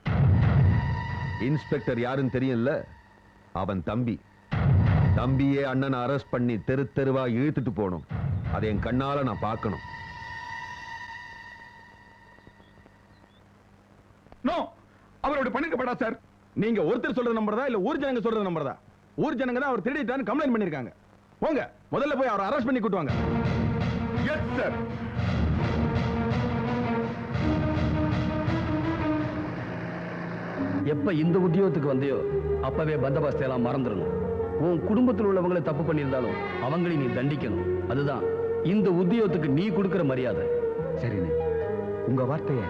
இன்ஸ்பெக்டர் யாருன்னு தெரியும்ல, அவன் தம்பி. தம்பியே அண்ணனை அரெஸ்ட் பண்ணி தெரு தெருவா இழுத்துட்டு போகணும். அதை என் கண்ணால நான் பார்க்கணும். நோ, அவரோட பண்ணிருக்கப்படா சார். நீங்க ஒருத்தர் சொல்றது நம்புறதா இல்ல ஊர் ஜனங்க சொல்றது நம்புறதா? ஊர் ஜனங்க தான் அவர் திருடிட்டான்னு கம்ப்ளைண்ட் பண்ணிருக்காங்க. போங்க, முதல்ல போய் அவரை அரெஸ்ட் பண்ணி கூட்டுவாங்க. Yes sir. எப்ப இந்த உத்தியோகத்துக்கு வந்தியோ அப்பவே பந்தோபஸ்தை எல்லாம் மறந்துடணும். உன் குடும்பத்தில் உள்ளவங்களை தப்பு பண்ணியிருந்தாலும் அவங்களை நீ தண்டிக்கணும். அதுதான் இந்த உத்தியோகத்துக்கு நீ கொடுக்கிற மரியாதை. சரிண்ணே, உங்க வார்த்தைய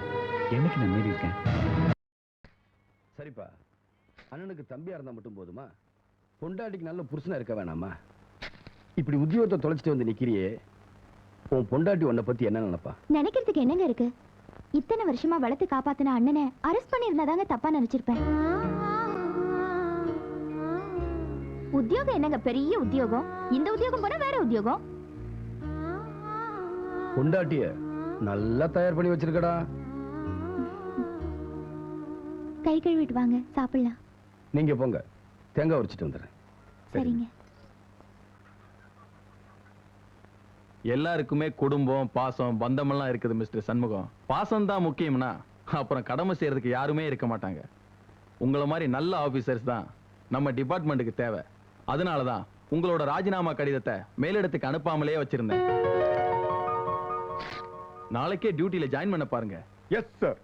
என்னைக்கு நான் மீறி இருக்கேன்? சரிப்பா, அண்ணனுக்கு தம்பியா இருந்தா மட்டும் போதுமா? பொண்டாட்டிக்கு நல்ல புருஷனா இருக்க வேணாமா? இப்படி உத்தியோகத்தை தொலைச்சிட்டு வந்து நிக்கிறியே, உன் பொண்டாட்டி உன்னை பத்தி என்ன நினைப்பா? நினைக்கிறதுக்கு என்னங்க இருக்கு? இத்தனை வருஷமா வளர்த்து காப்பாத்தின அண்ணனை அரெஸ்ட் பண்ணிருந்தாதாங்க தப்பா நினைச்சிருப்பேன். உத்தியோகம் என்னங்க பெரிய உத்தியோகம்? இந்த உத்தியோகம் போனா வேற உத்தியோகம். பொண்டாட்டிய நல்லா தயார் பண்ணி வச்சிருக்கடா. கை கழுவிட்டு வாங்க, சாப்பிடலாம். நீங்க போங்க, தேங்காய் உரிச்சிட்டு வந்துடுறேன். சரிங்க. எல்லாருக்குமே குடும்பம், பாசம், பந்தமெல்லாம் இருக்குது மிஸ்டர் சண்முகம். பாசம் தான் முக்கியம்னா அப்புறம் கடமை செய்யறதுக்கு யாருமே இருக்க மாட்டாங்க. உங்களை மாதிரி நல்ல ஆபீசர்ஸ் தான் நம்ம டிபார்ட்மெண்ட்டுக்கு தேவை. அதனாலதான் உங்களோட ராஜினாமா கடிதத்தை மேலிடத்துக்கு அனுப்பாமலே வச்சிருந்தேன். நாளைக்கே டியூட்டில ஜாயின் பண்ண பாருங்க. Yes sir.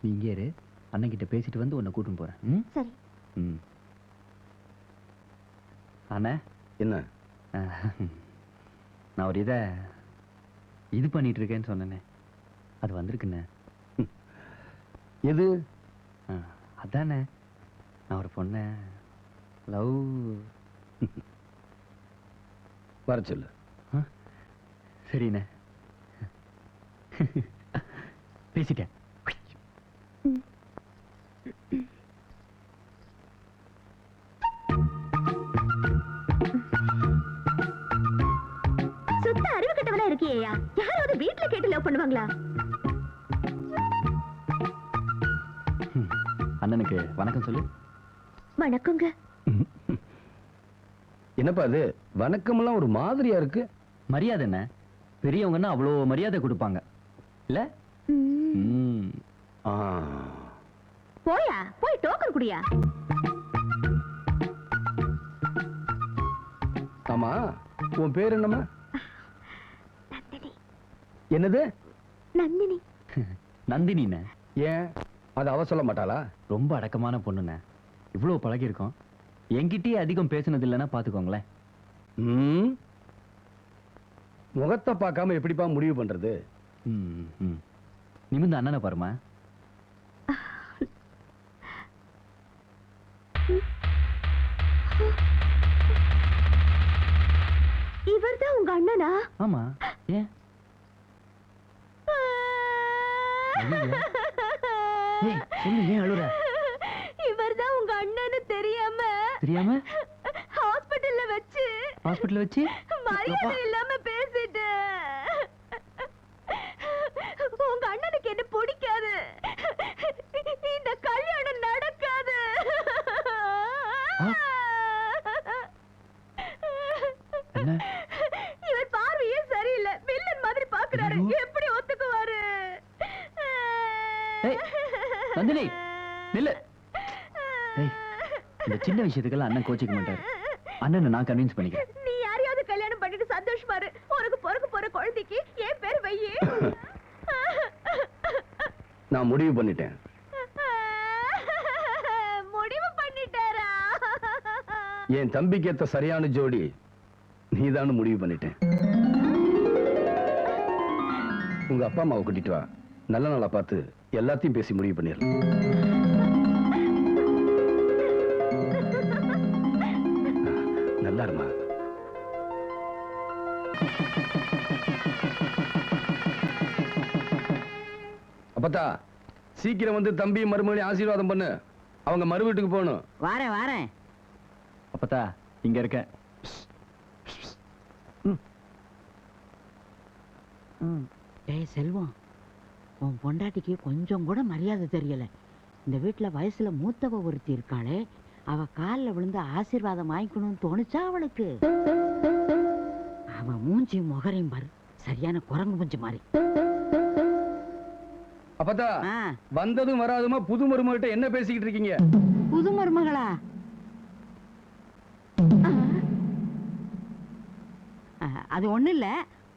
நீ இங்கே இரு, அண்ணன் கிட்ட பேசிட்டு வந்து உன்னை கூட்டின்னு போறேன். ம்? சரி. ம். அண்ணா என்ன? நான் ஒரு இது பண்ணிட்டு இருக்கேன்னு சொன்னேனே, அது வந்திருக்குண்ணே. எது? அதானே, நான் ஒரு பொண்ணை லவ். வர சொல்லு. சரிண்ணே, பேசிட்டேன். சுத்த அறிவு கட்டவனா இருக்கியா? யாராவது வீட்டுல கேட்டு லவ் பண்ணுவாங்களா? அண்ணனுக்கு வணக்கம் சொல்லு. வணக்கங்க. என்னப்பா அது வணக்கமெல்லாம் ஒரு மாதிரியா இருக்கு? மரியாதை என்ன, பெரியவங்கன்னா அவ்வளோ மரியாதை கொடுப்பாங்க இல்ல? போயா, போய் டோக்கன் குடியா. ஆமா, உன் பேர் என்னம்மா? என்னது? நந்தினி. நந்தினிண்ணே. ஏன், அது அவ சொல்ல மாட்டாளா? ரொம்ப அடக்கமான பொண்ணுண்ணே, இவ்வளவு பழகி இருக்கோம். என்கிட்டயே அதிகம் பேசுனது இல்லைன்னா பாத்துக்கோங்களேன். முகத்தை பார்க்காம எப்படிப்பா முடிவு பண்றது? நிமிந்து அண்ணனை பாருமா. இவர்தான் உங்க அண்ணனா? ஆமா. ஏன்? சொல்லு, ஏன் அழுற? இவர்தான் உங்க அண்ணன்னு தெரியாம ஹாஸ்பிடல்ல வச்சு மரியாதை இல்லாம பேசிட்டு. உங்க அண்ணனுக்கு என்ன பிடிக்காது, இந்த கல்யாணம் நடக்காது. இவர் பார்வையே சரியில்லை, வில்லன் மாதிரி பாக்குறாரு. எப்படி ஒத்துக்குவாரு? நந்தினி நில்லு. இந்த சின்ன விஷயத்துக்கெல்லாம் அண்ணன் கோச்சிக்க மாட்டாரு. அண்ணனை நான் கன்வின்ஸ் பண்ணிக்கிறேன். நீ யாரையாவது கல்யாணம் பண்ணிட்டு சந்தோஷமா இரு. உனக்கு பொறுக்க போற குழந்தைக்கு ஏன் பேர் வையே. நான் முடிவு பண்ணிட்டேன். முடிவு பண்ணிட்டாரா? என் தம்பிக்கு ஏத்த சரியான ஜோடி நீதான் முடிவு பண்ணிட்டேன். உங்க அப்பா அம்மாவை கூட்டிட்டு வா, நல்ல நாளா பார்த்து எல்லாத்தையும் பேசி முடிவு பண்ணிடலாம். நல்லா இருமா. அப்பத்தா சீக்கிரம் வந்து தம்பி மறுமொழி ஆசீர்வாதம் பண்ணு, அவங்க மறு வீட்டுக்கு போகணும். வாரேன். அப்பத்தா இங்க இருக்க. டேய் செல்வம், உன் பொண்டாட்டிக்கு கொஞ்சம் கூட மரியாதை தெரியல. இந்த வீட்டுல வயசுல மூத்தவ ஒருத்தி இருக்காளே, அவ காலில் விழுந்து ஆசீர்வாதம் வாங்கிக்கணும்னு தோணுச்சா அவளுக்கு? அவ மூஞ்சி முகரையும் பாரு, சரியான குரங்கு மூஞ்சி மாதிரி. அப்பதா வந்ததும் வராதுமா புது மருமகிட்ட என்ன பேசிக்கிட்டு இருக்கீங்க? புது மருமகளா? அது ஒண்ணு இல்ல,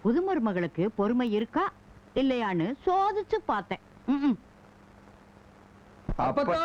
புது மருமகளுக்கு பொறுமை இருக்கா இல்லையான்னு சோதிச்சு பார்த்தேன். அப்பதா